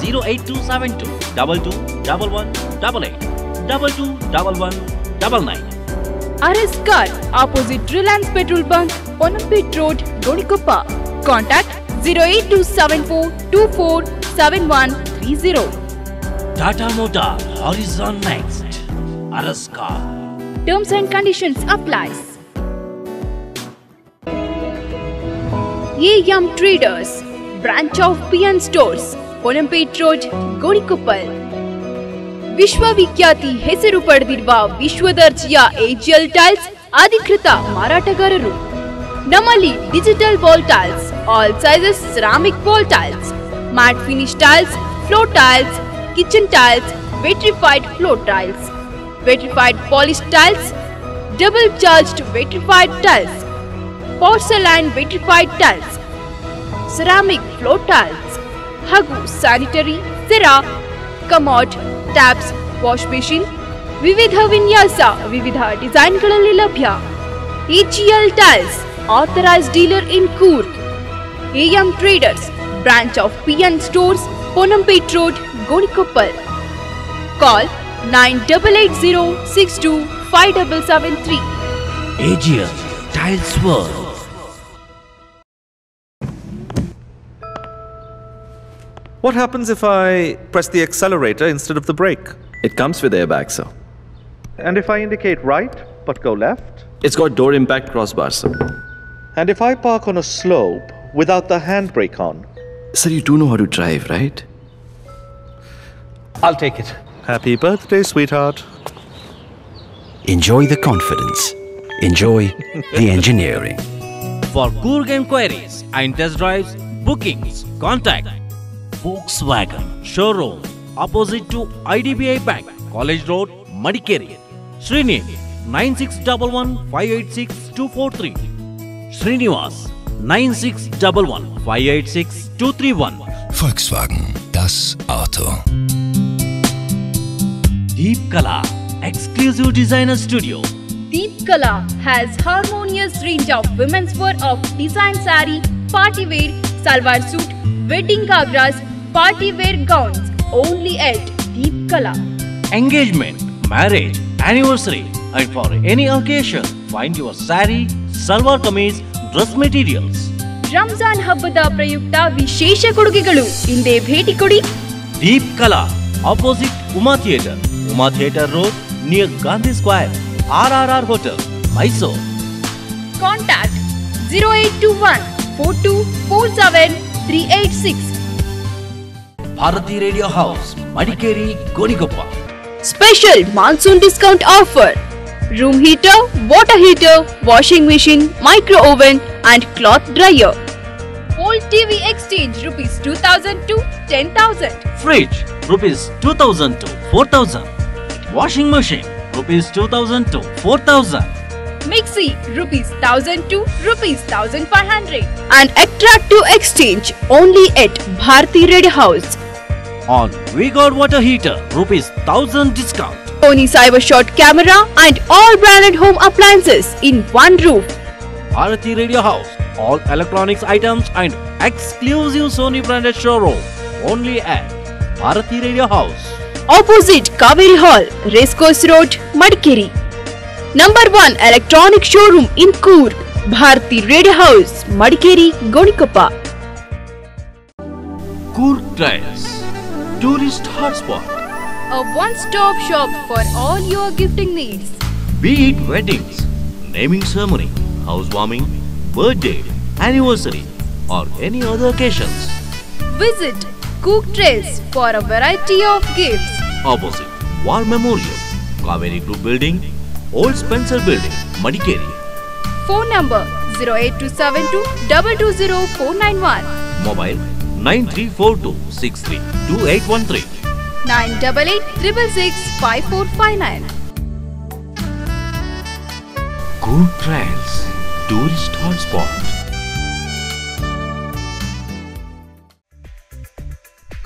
08272 221188 221199. Araskar opposite Reliance Petrol Bunk, Ponampet Road, Gonikoppa. Contact 08274247130. Tata Motor Horizon Next. Araskar. Terms and conditions applies. AM Traders, branch of PN Stores, Ponampet Road, Gonikuppal. ವಿಶ್ವವಿಖ್ಯಾತಿ ಹೆಸರು ಪಡೆದಿರುವ ವಿಶ್ವದರ್ಜೆಯ AGL tiles ಅಧಿಕೃತ ಮಾರಾಟಗಾರರು. ನಮ್ಮಲ್ಲಿ digital wall tiles, all sizes ceramic wall tiles, matt finish tiles, floor tiles, kitchen tiles, vitrified floor tiles, vitrified polish tiles, double charged vitrified tiles, porcelain vitrified tiles, ceramic floor tiles ಹಾಗೂ sanitary, Cera, commode, taps, wash basin, ವಿವಿಧ ವಿನ್ಯಾಸ, ವಿವಿಧ ಡಿಸೈನ್ಗಳಲ್ಲಿ ಲಭ್ಯ. AGL tiles authorized dealer in Coorg. AM Traders, branch of PN Stores, Ponampet Road, Gonikuppal. Call 9880625773. AGL Tiles World. What happens if I press the accelerator instead of the brake? It comes with airbag, sir. And if I indicate right but go left? It's got door impact crossbar, sir. And if I park on a slope without the handbrake on? Sir, you do know how to drive, right? I'll take it. Happy birthday, sweetheart. Enjoy the confidence. Enjoy the engineering. For Coorg enquiries and test drives, bookings, contact Volkswagen Showroom opposite to IDBI Bank, College Road, Madikeri. Srini 9611586243. Srinivas 9611586231. Volkswagen, das Auto. Deep Kala Exclusive Designer Studio. Deep Kala has harmonious range of women's wear of design saree, party wear, salwar suit, wedding gagras, party wear gowns. Only at Deep Kala. Engagement, marriage, anniversary, and for any occasion, find your saree, salwar kameez, dress materials. Ramzan ಹಬ್ಬದ ಪ್ರಯುಕ್ತ ವಿಶೇಷ ಕೊಡುಗೆಗಳು. ಹಿಂದೆ ಭೇಟಿ ಕೊಡಿ. Deep Kala opposite Uma Theatre, Uma Theatre Road near Gandhi Square, RRR Hotel, Mysore. Contact 0821 4247 386. Bharati Radio House, Madikeri, Gonikuppal. Special monsoon discount offer. Room heater, water heater, washing machine, micro oven and cloth dryer. Old TV exchange rupees 2,000 to 10,000. Fridge rupees 2,000 to 4,000. Washing machine rupees 2,000 to 4,000. Mixie rupees 1,000 to rupees 1,500. And attractive exchange only at Bharati Red House. On We Got Water Heater rupees 1,000 discount. Sony CyberShot camera and all branded home appliances in one roof. Bharati Radio House. All electronics items and exclusive Sony branded showroom. Only at Bharati Radio House. Opposite Kaveri Hall, Racecourse Road, Madikeri. Number 1 electronic showroom in Coorg. Bharati Radio House, Madikeri, Gonikuppal. Coorg Trails, tourist hotspot. A one-stop shop for all your gifting needs. Be it weddings, naming ceremony, housewarming, birthday, anniversary, or any other occasions. Visit Cook Trails for a variety of gifts. Opposite War Memorial, Kaveri Group Building, Old Spencer Building, Madikeri. Phone number 08272 220 491. Mobile 9342632813. 988 5459. Cook Trails, tourist hotspot.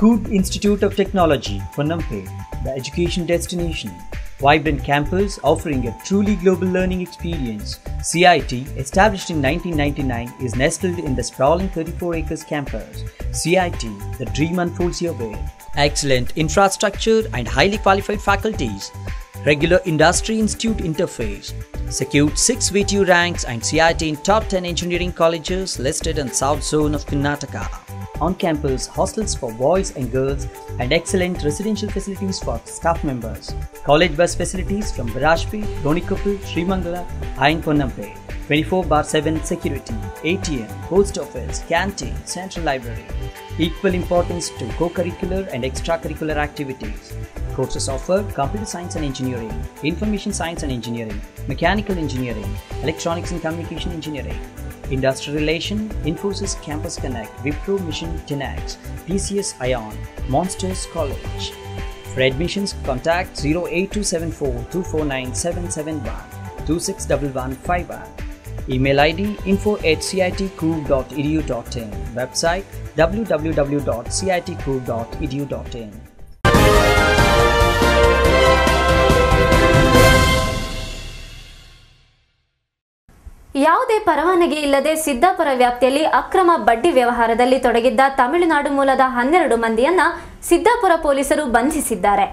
Coop Institute of Technology, Ponnampe, the education destination. Vibrant campus offering a truly global learning experience. CIT, established in 1999, is nestled in the sprawling 34 acres campus. CIT, the dream unfolds your way. Excellent infrastructure and highly qualified faculties. Regular industry institute interface. Secured 6 VTU ranks and CIT in top 10 engineering colleges listed in South Zone of Karnataka. On-campus hostels for boys and girls and excellent residential facilities for staff members. College bus facilities from Virajpet, Gonikoppal, Srimangala and Ponnampe. 24/7 security, ATM, post office, canteen, central library. Equal importance to co-curricular and extracurricular activities. Courses offer computer science and engineering, information science and engineering, mechanical engineering, electronics and communication engineering, Industrial Relation, Infosys Campus Connect, Wipro Mission 10X, PCS Ion, Monsters College. For admissions, contact 08274 249 771 261151. Email ID info@citcoop.edu.in. Website www.citcoop.edu.in. ಯಾವುದೇ ಪರವಾನಗಿ ಇಲ್ಲದೆ ಸಿದ್ದಾಪುರ ವ್ಯಾಪ್ತಿಯಲ್ಲಿ ಅಕ್ರಮ ಬಡ್ಡಿ ವ್ಯವಹಾರದಲ್ಲಿ ತೊಡಗಿದ್ದ ತಮಿಳುನಾಡು ಮೂಲದ 12 ಮಂದಿಯನ್ನ ಸಿದ್ದಾಪುರ ಪೊಲೀಸರು ಬಂಧಿಸಿದ್ದಾರೆ.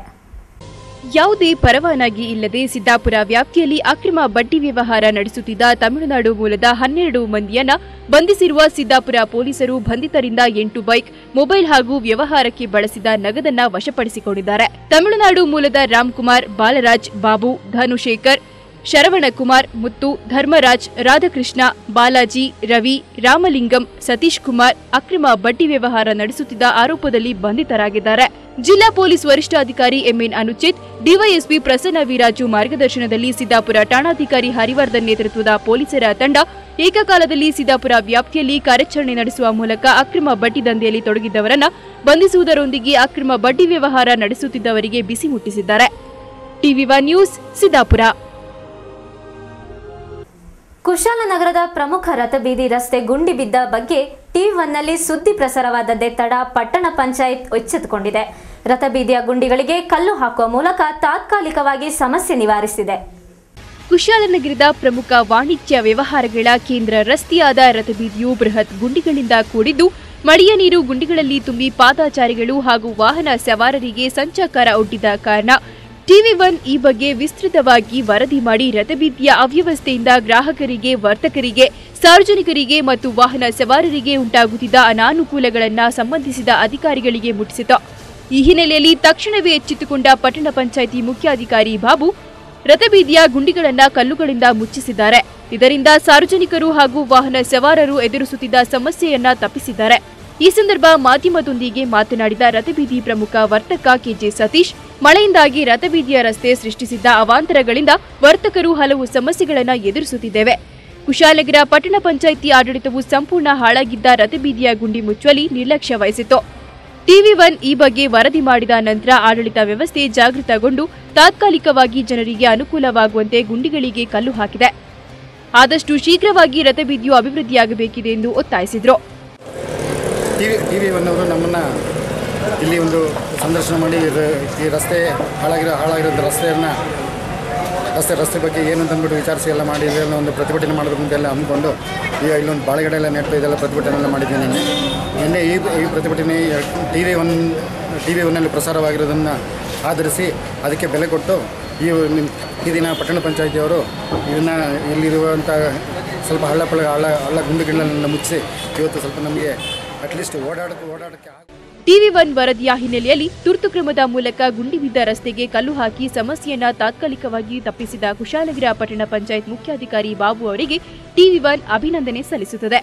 ಯಾವುದೇ ಪರವಾನಗಿ ಇಲ್ಲದೆ ಸಿದ್ದಾಪುರ ವ್ಯಾಪ್ತಿಯಲ್ಲಿ ಅಕ್ರಮ ಬಡ್ಡಿ ವ್ಯವಹಾರ ನಡೆಸುತ್ತಿದ್ದ ತಮಿಳುನಾಡು ಮೂಲದ 12 ಮಂದಿಯನ್ನ ಬಂಧಿಸಿರುವ ಸಿದ್ದಾಪುರ ಪೊಲೀಸರು ಬಂಧಿತರಿಂದ 8 ಬೈಕ್, ಮೊಬೈಲ್ ಹಾಗೂ ವ್ಯವಹಾರಕ್ಕೆ ಬಳಸಿದ ನಗದನ್ನ ವಶಪಡಿಸಿಕೊಂಡಿದ್ದಾರೆ. ತಮಿಳುನಾಡು ಮೂಲದ ರಾಮ್ಕುಮಾರ್, ಬಾಲರಾಜ್, ಬಾಬು, ಧನುಶೇಖರ್, ಶರವಣಕುಮಾರ್, ಮುತ್ತು, ಧರ್ಮರಾಜ್, ರಾಧಾಕೃಷ್ಣ, ಬಾಲಾಜಿ, ರವಿ, ರಾಮಲಿಂಗಂ, ಸತೀಶ್ ಕುಮಾರ್ ಅಕ್ರಮ ಬಡ್ಡಿ ವ್ಯವಹಾರ ನಡೆಸುತ್ತಿದ್ದ ಆರೋಪದಲ್ಲಿ ಬಂಧಿತರಾಗಿದ್ದಾರೆ. ಜಿಲ್ಲಾ ಪೊಲೀಸ್ ವರಿಷ್ಠಾಧಿಕಾರಿ ಎಂಎನ್ ಅನುಚಿತ್, ಡಿವೈಎಸ್ಪಿ ಪ್ರಸನ್ನ ವೀರಾಜು ಮಾರ್ಗದರ್ಶನದಲ್ಲಿ ಸಿದ್ದಾಪುರ ಠಾಣಾಧಿಕಾರಿ ಹರಿವರ್ಧನ್ ನೇತೃತ್ವದ ಪೊಲೀಸರ ತಂಡ ಏಕಕಾಲದಲ್ಲಿ ಸಿದ್ದಾಪುರ ವ್ಯಾಪ್ತಿಯಲ್ಲಿ ಕಾರ್ಯಾಚರಣೆ ನಡೆಸುವ ಮೂಲಕ ಅಕ್ರಮ ಬಡ್ಡಿ ದಂಧೆಯಲ್ಲಿ ತೊಡಗಿದ್ದವರನ್ನ ಬಂಧಿಸುವುದರೊಂದಿಗೆ ಅಕ್ರಮ ಬಡ್ಡಿ ವ್ಯವಹಾರ ನಡೆಸುತ್ತಿದ್ದವರಿಗೆ ಬಿಸಿ ಮುಟ್ಟಿಸಿದ್ದಾರೆ. ಟಿವಿ1 ನ್ಯೂಸ್, ಸಿದ್ದಾಪುರ. ಕುಶಾಲನಗರದ ಪ್ರಮುಖ ರಥಬೀದಿ ರಸ್ತೆ ಗುಂಡಿ ಬಿದ್ದ ಬಗ್ಗೆ ಟಿವಿ1ನಲ್ಲಿ ಸುದ್ದಿ ಪ್ರಸಾರವಾದದ್ದೇ ತಡ ಪಟ್ಟಣ ಪಂಚಾಯತ್ ಎಚ್ಚೆತ್ತುಕೊಂಡಿದೆ. ರಥಬೀದಿಯ ಗುಂಡಿಗಳಿಗೆ ಕಲ್ಲು ಹಾಕುವ ಮೂಲಕ ತಾತ್ಕಾಲಿಕವಾಗಿ ಸಮಸ್ಯೆ ನಿವಾರಿಸಿದೆ. ಕುಶಾಲನಗರದ ಪ್ರಮುಖ ವಾಣಿಜ್ಯ ವ್ಯವಹಾರಗಳ ಕೇಂದ್ರ ರಸ್ತೆಯಾದ ರಥಬೀದಿಯು ಬೃಹತ್ ಗುಂಡಿಗಳಿಂದ ಕೂಡಿದ್ದು, ಮಳೆಯ ನೀರು ಗುಂಡಿಗಳಲ್ಲಿ ತುಂಬಿ ಪಾದಚಾರಿಗಳು ಹಾಗೂ ವಾಹನ ಸವಾರರಿಗೆ ಸಂಚಾರ ಒಡ್ಡಿದ ಕಾರಣ ಟಿವಿ1 ಈ ಬಗ್ಗೆ ವಿಸ್ತೃತವಾಗಿ ವರದಿ ಮಾಡಿ ರಥಬೀದಿಯ ಅವ್ಯವಸ್ಥೆಯಿಂದ ಗ್ರಾಹಕರಿಗೆ, ವರ್ತಕರಿಗೆ, ಸಾರ್ವಜನಿಕರಿಗೆ ಮತ್ತು ವಾಹನ ಸವಾರರಿಗೆ ಉಂಟಾಗುತ್ತಿದ್ದ ಅನಾನುಕೂಲಗಳನ್ನು ಸಂಬಂಧಿಸಿದ ಅಧಿಕಾರಿಗಳಿಗೆ ಮುಟ್ಟಿಸಿತು. ಈ ಹಿನ್ನೆಲೆಯಲ್ಲಿ ತಕ್ಷಣವೇ ಎಚ್ಚೆತ್ತುಕೊಂಡ ಪಟ್ಟಣ ಪಂಚಾಯಿತಿ ಮುಖ್ಯಾಧಿಕಾರಿ ಬಾಬು ರಥಬೀದಿಯ ಗುಂಡಿಗಳನ್ನು ಕಲ್ಲುಗಳಿಂದ ಮುಚ್ಚಿಸಿದ್ದಾರೆ. ಇದರಿಂದ ಸಾರ್ವಜನಿಕರು ಹಾಗೂ ವಾಹನ ಸವಾರರು ಎದುರಿಸುತ್ತಿದ್ದ ಸಮಸ್ಯೆಯನ್ನ ತಪ್ಪಿಸಿದ್ದಾರೆ. ಈ ಸಂದರ್ಭ ಮಾಧ್ಯಮದೊಂದಿಗೆ ಮಾತನಾಡಿದ ರಥಬೀದಿ ಪ್ರಮುಖ ವರ್ತಕ ಕೆಜೆ ಸತೀಶ್, ಮಳೆಯಿಂದಾಗಿ ರಥಬೀದಿಯ ರಸ್ತೆ ಸೃಷ್ಟಿಸಿದ್ದ ಅವಾಂತರಗಳಿಂದ ವರ್ತಕರು ಹಲವು ಸಮಸ್ಯೆಗಳನ್ನು ಎದುರಿಸುತ್ತಿದ್ದೇವೆ. ಕುಶಾಲನಗರ ಪಟ್ಟಣ ಪಂಚಾಯಿತಿ ಆಡಳಿತವು ಸಂಪೂರ್ಣ ಹಾಳಾಗಿದ್ದ ರಥಬೀದಿಯ ಗುಂಡಿ ಮುಚ್ಚುವಲ್ಲಿ ನಿರ್ಲಕ್ಷ್ಯ ವಹಿಸಿತು. ಟಿವಿ1 ಈ ಬಗ್ಗೆ ವರದಿ ಮಾಡಿದ ನಂತರ ಆಡಳಿತ ವ್ಯವಸ್ಥೆ ಜಾಗೃತಗೊಂಡು ತಾತ್ಕಾಲಿಕವಾಗಿ ಜನರಿಗೆ ಅನುಕೂಲವಾಗುವಂತೆ ಗುಂಡಿಗಳಿಗೆ ಕಲ್ಲು ಹಾಕಿದೆ. ಆದಷ್ಟು ಶೀಘ್ರವಾಗಿ ರಥಬೀದಿಯು ಅಭಿವೃದ್ಧಿಯಾಗಬೇಕಿದೆ ಎಂದು ಒತ್ತಾಯಿಸಿದರು. ಟಿವಿ1 ಅವರು ನಮ್ಮನ್ನು ಇಲ್ಲಿ ಒಂದು ಸಂದರ್ಶನ ಮಾಡಿ ಈ ರಸ್ತೆ ಹಾಳಾಗಿರೋ ರಸ್ತೆ ಬಗ್ಗೆ ಏನು ಅಂತಂದ್ಬಿಟ್ಟು ವಿಚಾರಿಸಿ ಎಲ್ಲ ಮಾಡಿ ಇದೆಲ್ಲ ಒಂದು ಪ್ರತಿಭಟನೆ ಮಾಡೋದ್ರ ಮುಂದೆಲ್ಲ ಹಮ್ಮಿಕೊಂಡು ಈಗ ಇಲ್ಲೊಂದು ಬಾಳೆಗಡೆ ಎಲ್ಲ ನೆಟ್ಟು ಇದೆಲ್ಲ ಪ್ರತಿಭಟನೆ ಎಲ್ಲ ಮಾಡಿದ್ದೀನಿ. ನಿನ್ನೆ ಈ ಪ್ರತಿಭಟನೆ ಟಿವಿ1ನಲ್ಲಿ ಪ್ರಸಾರವಾಗಿರೋದನ್ನು ಆಧರಿಸಿ ಅದಕ್ಕೆ ಬೆಲೆ ಕೊಟ್ಟು ಈ ದಿನ ಪಟ್ಟಣ ಪಂಚಾಯಿತಿಯವರು ಇದನ್ನು ಇಲ್ಲಿರುವಂಥ ಸ್ವಲ್ಪ ಹಳ್ಳ ಗುಂಡಿಗಳನ್ನೆಲ್ಲ ಮುಚ್ಚಿಸಿ ಇವತ್ತು ಸ್ವಲ್ಪ ನಮಗೆ ಅಟ್ಲೀಸ್ಟ್ ಓಡಾಡೋಕ್ಕೆ TV1 ವರದಿಯ ಹಿನ್ನೆಲೆಯಲ್ಲಿ ತುರ್ತು ಕ್ರಮದ ಮೂಲಕ ಗುಂಡಿ ಬಿದ್ದ ರಸ್ತೆಗೆ ಕಲ್ಲು ಹಾಕಿ ಸಮಸ್ಯೆಯನ್ನ ತಾತ್ಕಾಲಿಕವಾಗಿ ತಪ್ಪಿಸಿದ ಕುಶಾಲನಗರ ಪಟ್ಟಣ ಪಂಚಾಯತ್ ಮುಖ್ಯಾಧಿಕಾರಿ ಬಾಬು ಅವರಿಗೆ TV1 ಅಭಿನಂದನೆ ಸಲ್ಲಿಸುತ್ತದೆ.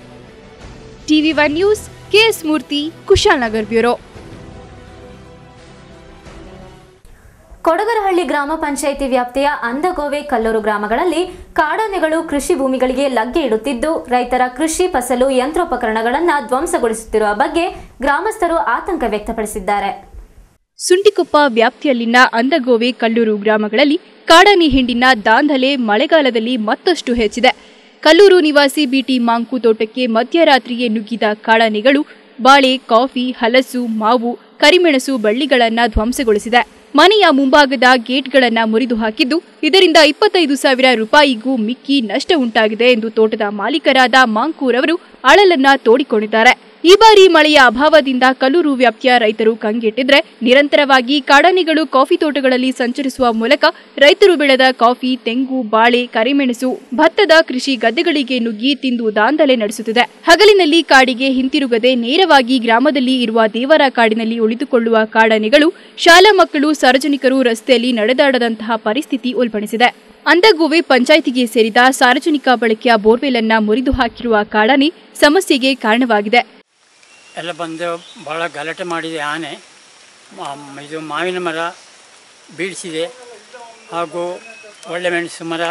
TV1 ನ್ಯೂಸ್ KS ಮೂರ್ತಿ, ಕುಶಾಲನಗರ ಬ್ಯೂರೋ. ಕೊಡಗರಹಳ್ಳಿ ಗ್ರಾಮ ಪಂಚಾಯಿತಿ ವ್ಯಾಪ್ತಿಯ ಅಂದಗೋವೆ ಕಲ್ಲೂರು ಗ್ರಾಮಗಳಲ್ಲಿ ಕಾಡಾನೆಗಳು ಕೃಷಿ ಭೂಮಿಗಳಿಗೆ ಲಗ್ಗೆ ಇಡುತ್ತಿದ್ದು ರೈತರ ಕೃಷಿ ಫಸಲು ಯಂತ್ರೋಪಕರಣಗಳನ್ನು ಧ್ವಂಸಗೊಳಿಸುತ್ತಿರುವ ಬಗ್ಗೆ ಗ್ರಾಮಸ್ಥರು ಆತಂಕ ವ್ಯಕ್ತಪಡಿಸಿದ್ದಾರೆ. ಸುಂಟಿಕೊಪ್ಪ ವ್ಯಾಪ್ತಿಯಲ್ಲಿನ ಅಂದಗೋವೆ ಕಲ್ಲೂರು ಗ್ರಾಮಗಳಲ್ಲಿ ಕಾಡಾನೆ ಹಿಂಡಿನ ದಾಂಧಲೆ ಮಳೆಗಾಲದಲ್ಲಿ ಮತ್ತಷ್ಟು ಹೆಚ್ಚಿದೆ. ಕಲ್ಲೂರು ನಿವಾಸಿ ಬಿಟಿ ಮಾಂಕು ತೋಟಕ್ಕೆ ಮಧ್ಯರಾತ್ರಿಯೇ ನುಗ್ಗಿದ ಕಾಡಾನೆಗಳು ಬಾಳೆ, ಕಾಫಿ, ಹಲಸು, ಮಾವು, ಕರಿಮೆಣಸು ಬಳ್ಳಿಗಳನ್ನು ಧ್ವಂಸಗೊಳಿಸಿದೆ. ಮನೆಯ ಮುಂಭಾಗದ ಗೇಟ್ಗಳನ್ನು ಮುರಿದು ಹಾಕಿದ್ದು ಇದರಿಂದ 25,000 ರೂಪಾಯಿಗೂ ಮಿಕ್ಕಿ ನಷ್ಟ ಉಂಟಾಗಿದೆ ಎಂದು ತೋಟದ ಮಾಲೀಕರಾದ ಮಾಂಕೂರ್ ಅವರು ಅಳಲನ್ನ ತೋಡಿಕೊಂಡಿದ್ದಾರೆ. ಈ ಬಾರಿ ಮಳೆಯ ಅಭಾವದಿಂದ ಕಲ್ಲೂರು ವ್ಯಾಪ್ತಿಯ ರೈತರು ಕಂಗೆಟ್ಟಿದ್ರೆ ನಿರಂತರವಾಗಿ ಕಾಡಾನೆಗಳು ಕಾಫಿ ತೋಟಗಳಲ್ಲಿ ಸಂಚರಿಸುವ ಮೂಲಕ ರೈತರು ಬೆಳೆದ ಕಾಫಿ, ತೆಂಗು, ಬಾಳೆ, ಕರಿಮೆಣಸು, ಭತ್ತದ ಕೃಷಿ ಗದ್ದೆಗಳಿಗೆ ನುಗ್ಗಿ ತಿಂದು ದಾಂಧಲೆ ನಡೆಸುತ್ತಿದೆ. ಹಗಲಿನಲ್ಲಿ ಕಾಡಿಗೆ ಹಿಂತಿರುಗದೆ ನೇರವಾಗಿ ಗ್ರಾಮದಲ್ಲಿ ಇರುವ ದೇವರ ಕಾಡಿನಲ್ಲಿ ಉಳಿದುಕೊಳ್ಳುವ ಕಾಡಾನೆಗಳು ಶಾಲಾ ಮಕ್ಕಳು, ಸಾರ್ವಜನಿಕರು ರಸ್ತೆಯಲ್ಲಿ ನಡೆದಾಡದಂತಹ ಪರಿಸ್ಥಿತಿ ಉಲ್ಬಣಿಸಿದೆ. ಅಂದಗೋವೆ ಪಂಚಾಯಿತಿಗೆ ಸೇರಿದ ಸಾರ್ವಜನಿಕ ಬಳಕೆಯ ಬೋರ್ವೆಲ್ ಅನ್ನ ಮುರಿದು ಹಾಕಿರುವ ಕಾಡಾನೆ ಸಮಸ್ಯೆಗೆ ಕಾರಣವಾಗಿದೆ. ಎಲ್ಲ ಬಂದು ಭಾಳ ಗಲಾಟೆ ಮಾಡಿದೆ. ಆನೆ ಇದು ಮಾವಿನ ಮರ ಬೀಳಿಸಿದೆ, ಹಾಗೂ ಒಳ್ಳೆ ಮೆಣಸು ಮರ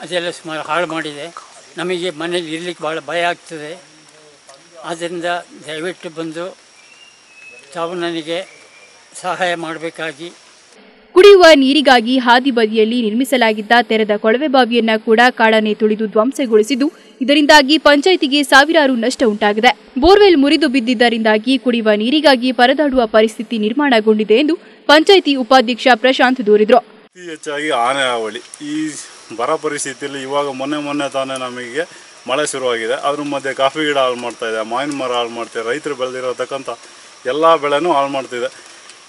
ಅದೆಲ್ಲ ಸುಮಾರು ಹಾಳು ಮಾಡಿದೆ. ನಮಗೆ ಮನೇಲಿ ಇರಲಿಕ್ಕೆ ಭಾಳ ಭಯ ಆಗ್ತದೆ. ಆದ್ದರಿಂದ ದಯವಿಟ್ಟು ಬಂದು ತಾವು ನನಗೆ ಸಹಾಯ ಮಾಡಬೇಕಾಗಿ. ಕುಡಿಯುವ ನೀರಿಗಾಗಿ ಹಾದಿ ಬದಿಯಲ್ಲಿ ನಿರ್ಮಿಸಲಾಗಿದ್ದ ತೆರೆದ ಕೊಳವೆ ಬಾವಿಯನ್ನ ಕೂಡ ಕಾಡಾನೆ ತುಳಿದು ಧ್ವಂಸಗೊಳಿಸಿದ್ದು ಇದರಿಂದಾಗಿ ಪಂಚಾಯಿತಿಗೆ ಸಾವಿರಾರು ನಷ್ಟ ಉಂಟಾಗಿದೆ. ಬೋರ್ವೆಲ್ ಮುರಿದು ಬಿದ್ದಿದ್ದರಿಂದಾಗಿ ಕುಡಿಯುವ ನೀರಿಗಾಗಿ ಪರದಾಡುವ ಪರಿಸ್ಥಿತಿ ನಿರ್ಮಾಣಗೊಂಡಿದೆ ಎಂದು ಪಂಚಾಯಿತಿ ಉಪಾಧ್ಯಕ್ಷ ಪ್ರಶಾಂತ್ ದೂರಿದ್ರು. ಹೆಚ್ಚಾಗಿ ಆನೆ ಹಾವಳಿ ಈ ಬರ ಪರಿಸ್ಥಿತಿಯಲ್ಲಿ ಇವಾಗ ಮೊನ್ನೆ ತಾನೇ ನಮಗೆ ಮಳೆ ಶುರುವಾಗಿದೆ. ಅದ್ರ ಮಧ್ಯೆ ಕಾಫಿ ಗಿಡ ಹಾಳು ಮಾಡ್ತಾ ಇದೆ, ಮಾವಿನ ಮರ ಹಾಳು ಮಾಡ್ತಾ ಇದೆ, ರೈತರು ಬೆಳೆದಿರತಕ್ಕಂಥ ಎಲ್ಲ ಬೆಳೆನೂ ಹಾಳು ಮಾಡ್ತಿದೆ.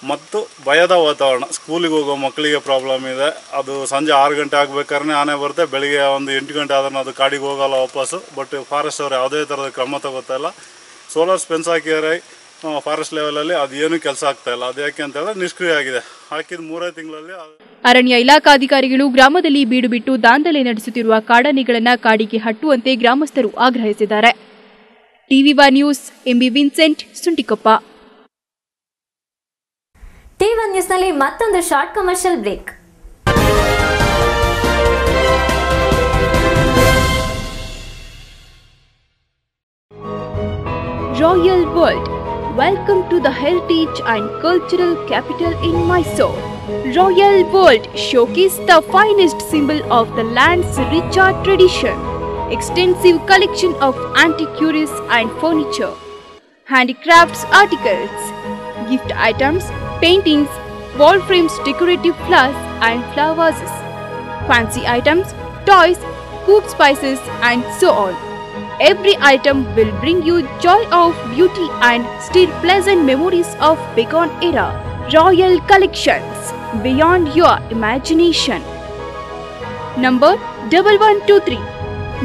ಮತ್ತು ಭಯದ ವಾತಾವರಣ. ಸ್ಕೂಲಿಗೆ ಹೋಗೋ ಮಕ್ಕಳಿಗೆ ಪ್ರಾಬ್ಲಮ್ ಇದೆ. ಅದು ಸಂಜೆ 6 ಗಂಟೆ ಆಗಬೇಕಾದ್ರೆ ಆನೆ ಬರುತ್ತೆ, ಬೆಳಿಗ್ಗೆ ಒಂದು 8 ಗಂಟೆ ಆದ್ರೂ ಅದು ಕಾಡಿಗೆ ಹೋಗಲ್ಲ ವಾಪಸ್ಸು. ಬಟ್ ಫಾರೆಸ್ಟ್ ಅವರು ಯಾವುದೇ ಥರದ ಕ್ರಮ ತಗೋತಾ ಇಲ್ಲ. ಸೋಲಾರ್ ಸ್ಪೆನ್ಸ್ ಹಾಕಿದರೆ ಫಾರೆಸ್ಟ್ ಲೆವೆಲಲ್ಲಿ ಅದು ಏನು ಕೆಲಸ ಆಗ್ತಾ ಇಲ್ಲ. ಅದು ಯಾಕೆ ಅಂತ ಹೇಳಿದ್ರೆ ನಿಷ್ಕ್ರಿಯ ಆಗಿದೆ. ಹಾಕಿದ 3 ತಿಂಗಳಲ್ಲಿ ಅರಣ್ಯ ಇಲಾಖಾಧಿಕಾರಿಗಳು ಗ್ರಾಮದಲ್ಲಿ ಬೀಡು ಬಿಟ್ಟು ದಾಂಧಲೆ ನಡೆಸುತ್ತಿರುವ ಕಾಡಾನೆಗಳನ್ನು ಕಾಡಿಗೆ ಹಟ್ಟುವಂತೆ ಗ್ರಾಮಸ್ಥರು ಆಗ್ರಹಿಸಿದ್ದಾರೆ. TV1 news MB Vincent, Suntikoppa. TV1 ನ್ಯೂಸ್ನಲ್ಲಿ ಮತ್ತೊಂದು short commercial break. Royal World. Welcome to the heritage and cultural capital in Mysore. Royal World showcases the finest symbol of the land's richer tradition. Extensive collection of antiquities and furniture, handicrafts articles, gift items, paintings, wall frames, decorative flowers and flower vases, fancy items, toys, cooked spices and so on. Every item will bring you joy of beauty and still pleasant memories of bygone era. Royal collections beyond your imagination. Number 1123,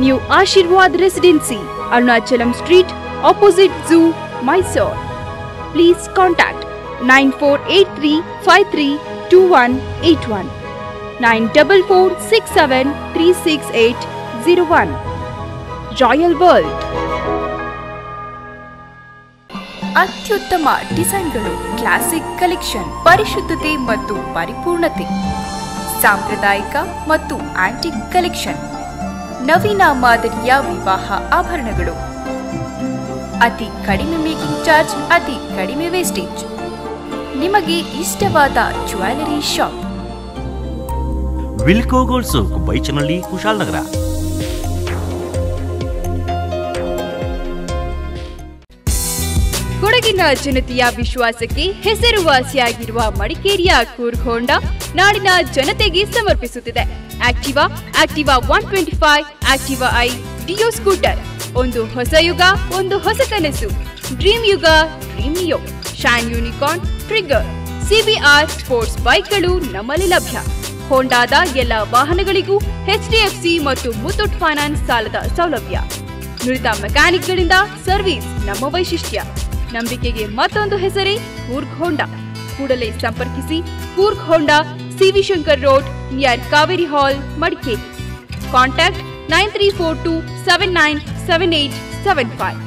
New Ashirwad Residency, Arunachalam Street, opposite Zoo, Mysore. Please contact 9483532181, 9446736801. Royal world. ಅತ್ಯುತ್ತಮ ಡಿಸೈನ್ಗಳು, classic collection, ಪರಿಶುದ್ಧತೆ ಮತ್ತು ಪರಿಪೂರ್ಣತೆ, ಸಾಂಪ್ರದಾಯಿಕ ಮತ್ತು antique collection, ನವೀನ ಮಾದರಿಯ ವಿವಾಹ ಆಭರಣಗಳು, ಅತಿ ಕಡಿಮೆ making charge, ಅತಿ ಕಡಿಮೆ ವೇಸ್ಟೇಜ್, ನಿಮಗೆ ಇಷ್ಟವಾದ jewellery shop Wilco gold souk, Baichanahalli, Kushalnagar. ಕೊಡಗಿನ ಜನತೆಯ ವಿಶ್ವಾಸಕ್ಕೆ ಹೆಸರುವಾಸಿಯಾಗಿರುವ ಮಡಿಕೇರಿಯ ಕೂರ್ಗ್ ಹೋಂಡಾ ನಾಡಿನ ಜನತೆಗೆ ಸಮರ್ಪಿಸುತ್ತಿದೆ Activa 125, Activa i Dio scooter. ಒಂದು ಹೊಸ ಯುಗ, ಒಂದು ಹೊಸ ಕನಸು. Dream Yuga, Dream Neo, Shine Unicorn, Trigger, CBR sports ಬೈಕ್ಗಳು ನಮ್ಮಲ್ಲಿ ಲಭ್ಯ. ಹೋಂಡಾದ ಎಲ್ಲ ವಾಹನಗಳಿಗೂ HDFC ಮತ್ತು ಮುತ್ತೂಟ್ ಫೈನಾನ್ಸ್ ಸಾಲದ ಸೌಲಭ್ಯ. ನುರಿತ ಮೆಕ್ಯಾನಿಕ್ಗಳಿಂದ ಸರ್ವಿಸ್ ನಮ್ಮ ವೈಶಿಷ್ಟ್ಯ. ನಂಬಿಕೆಗೆ ಮತ್ತೊಂದು ಹೆಸರೇ ಕೂರ್ಗ್ ಹೋಂಡಾ. ಕೂಡಲೇ ಸಂಪರ್ಕಿಸಿ Coorg Honda, CV Shankar road, near Kaveri hall, Madikeri. Contact 9342797875,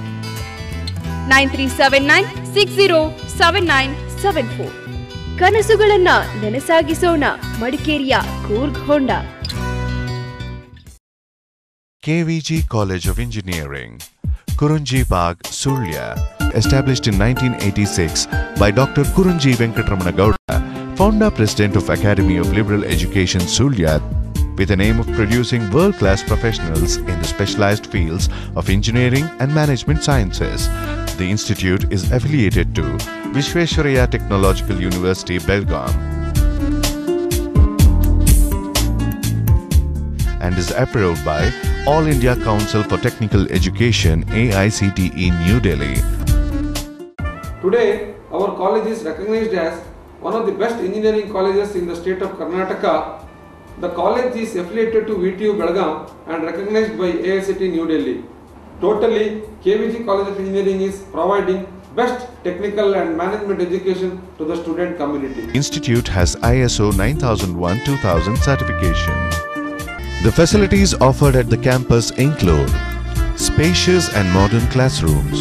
9379607974. ಕನಸುಗಳನ್ನ ನನಸಾಗಿಸೋಣ, ಮಡಿಕೇರಿಯ Coorg Honda. KVG College of Engineering, Kurunji Bagh, Sulya, established in 1986 by Dr. Kurunji Venkatramana Gowda, founder president of Academy of Liberal Education, Sulya, with the aim of producing world-class professionals in the specialized fields of engineering and management sciences. The institute is affiliated to Vishveshwaraya Technological University, Belgaum, and is approved by All India Council for Technical Education, AICTE, New Delhi. Today, our college is recognized as one of the best engineering colleges in the state of Karnataka. The college is affiliated to VTU Belgaum and recognized by AICTE, New Delhi. Totally, KVG College of Engineering is providing best technical and management education to the student community. Institute has ISO 9001-2000 certification. The facilities offered at the campus include spacious and modern classrooms,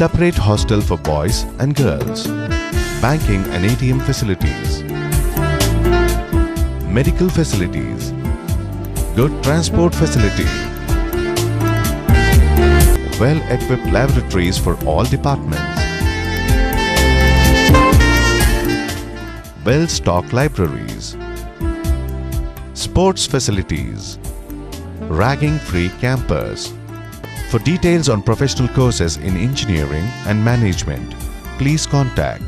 separate hostel for boys and girls, banking and ATM facilities, medical facilities, good transport facility, well-equipped laboratories for all departments, well-stocked libraries, sports facilities, ragging-free campus. For details on professional courses in engineering and management, please contact.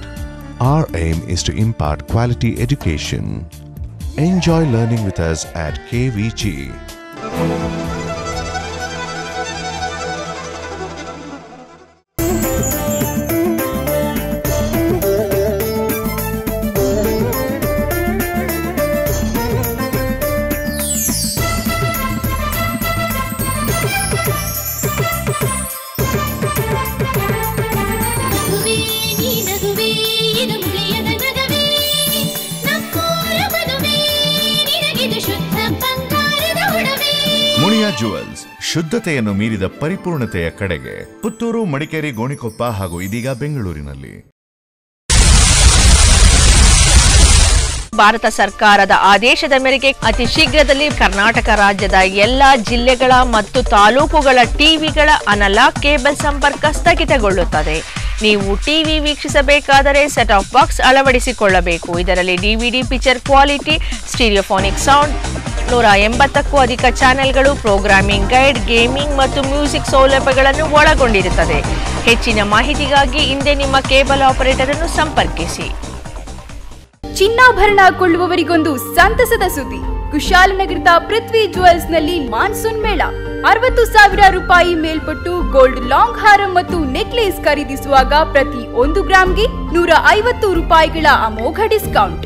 Our aim is to impart quality education. Enjoy learning with us at KVG. Muniya jewels, ಶುದ್ಧತೆಯನ್ನು ಮೀರಿದ ಪರಿಪೂರ್ಣತೆಯ ಕಡೆಗೆ. ಪುತ್ತೂರು, ಮಡಿಕೇರಿ, ಗೋಣಿಕೊಪ್ಪ ಹಾಗೂ ಇದೀಗ ಬೆಂಗಳೂರಿನಲ್ಲಿ. ಭಾರತ ಸರ್ಕಾರದ ಆದೇಶದ ಮೇರೆಗೆ ಅತಿ ಶೀಘ್ರದಲ್ಲಿ ಕರ್ನಾಟಕ ರಾಜ್ಯದ ಎಲ್ಲಾ ಜಿಲ್ಲೆಗಳ ಮತ್ತು ತಾಲೂಕುಗಳ ಟಿವಿಗಳ ಅನಲಾಗ್ ಕೇಬಲ್ ಸಂಪರ್ಕ ಸ್ಥಗಿತಗೊಳ್ಳುತ್ತದೆ. ನೀವು ಟಿವಿ ವೀಕ್ಷಿಸಬೇಕಾದರೆ ಸೆಟ್ ಆಫ್ ಬಾಕ್ಸ್ ಅಳವಡಿಸಿಕೊಳ್ಳಬೇಕು. ಇದರಲ್ಲಿ DVD picture quality, stereophonic sound, 180ಕ್ಕೂ ಅಧಿಕ ಚಾನೆಲ್ಗಳು, ಪ್ರೋಗ್ರಾಮಿಂಗ್ ಗೈಡ್, ಗೇಮಿಂಗ್ ಮತ್ತು ಮ್ಯೂಸಿಕ್ ಸೌಲಭ್ಯಗಳನ್ನು ಒಳಗೊಂಡಿರುತ್ತದೆ. ಹೆಚ್ಚಿನ ಮಾಹಿತಿಗಾಗಿ ಹಿಂದೆ ನಿಮ್ಮ ಕೇಬಲ್ ಆಪರೇಟರ್ ಅನ್ನು ಸಂಪರ್ಕಿಸಿ. ಚಿನ್ನಾಭರಣ ಕೊಳ್ಳುವವರಿಗೊಂದು ಸಂತಸದ ಸುದ್ದಿ. ಕುಶಾಲನಗರದ ಪೃಥ್ವಿ ಜುವೆಲ್ಸ್ ನಲ್ಲಿ ಮಾನ್ಸೂನ್ ಮೇಳ. 60,000 ರೂಪಾಯಿ ಮೇಲ್ಪಟ್ಟು ಗೋಲ್ಡ್ ಲಾಂಗ್ ಹಾರಂ ಮತ್ತು ನೆಕ್ಲೇಸ್ ಖರೀದಿಸುವಾಗ ಪ್ರತಿ 1 ಗ್ರಾಂಗೆ 150 ರೂಪಾಯಿಗಳ ಅಮೋಘ ಡಿಸ್ಕೌಂಟ್.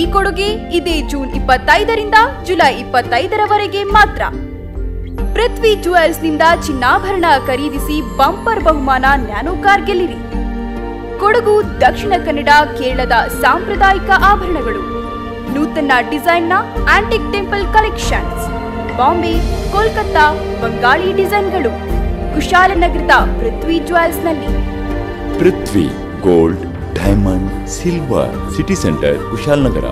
ಈ ಕೊಡುಗೆ ಇದೇ ಜೂನ್ 25ರಿಂದ ಜುಲೈ 25ರವರೆಗೆ ಮಾತ್ರ. ಪೃಥ್ವಿ ಜುವೆಲ್ಸ್ ನಿಂದ ಚಿನ್ನಾಭರಣ ಖರೀದಿಸಿ ಬಂಪರ್ ಬಹುಮಾನ ನ್ಯಾನೋ ಕಾರ್ ಗೆಲ್ಲಿರಿ. ಕೊಡಗು, ದಕ್ಷಿಣ ಕನ್ನಡ, ಕೇರಳದ ಸಾಂಪ್ರದಾಯಿಕ ಆಭರಣಗಳು, ನೂತನ ಡಿಸೈನ್ನ antique temple collections, Bombay, Kolkata Bengali ಡಿಸೈನ್ಗಳು. ಕುಶಾಲನಗರದ ಪೃಥ್ವಿ ಜುವೆಲ್ಸ್ ನಲ್ಲಿ. Prithvi gold, diamond, silver, city centre, Kushalnagar.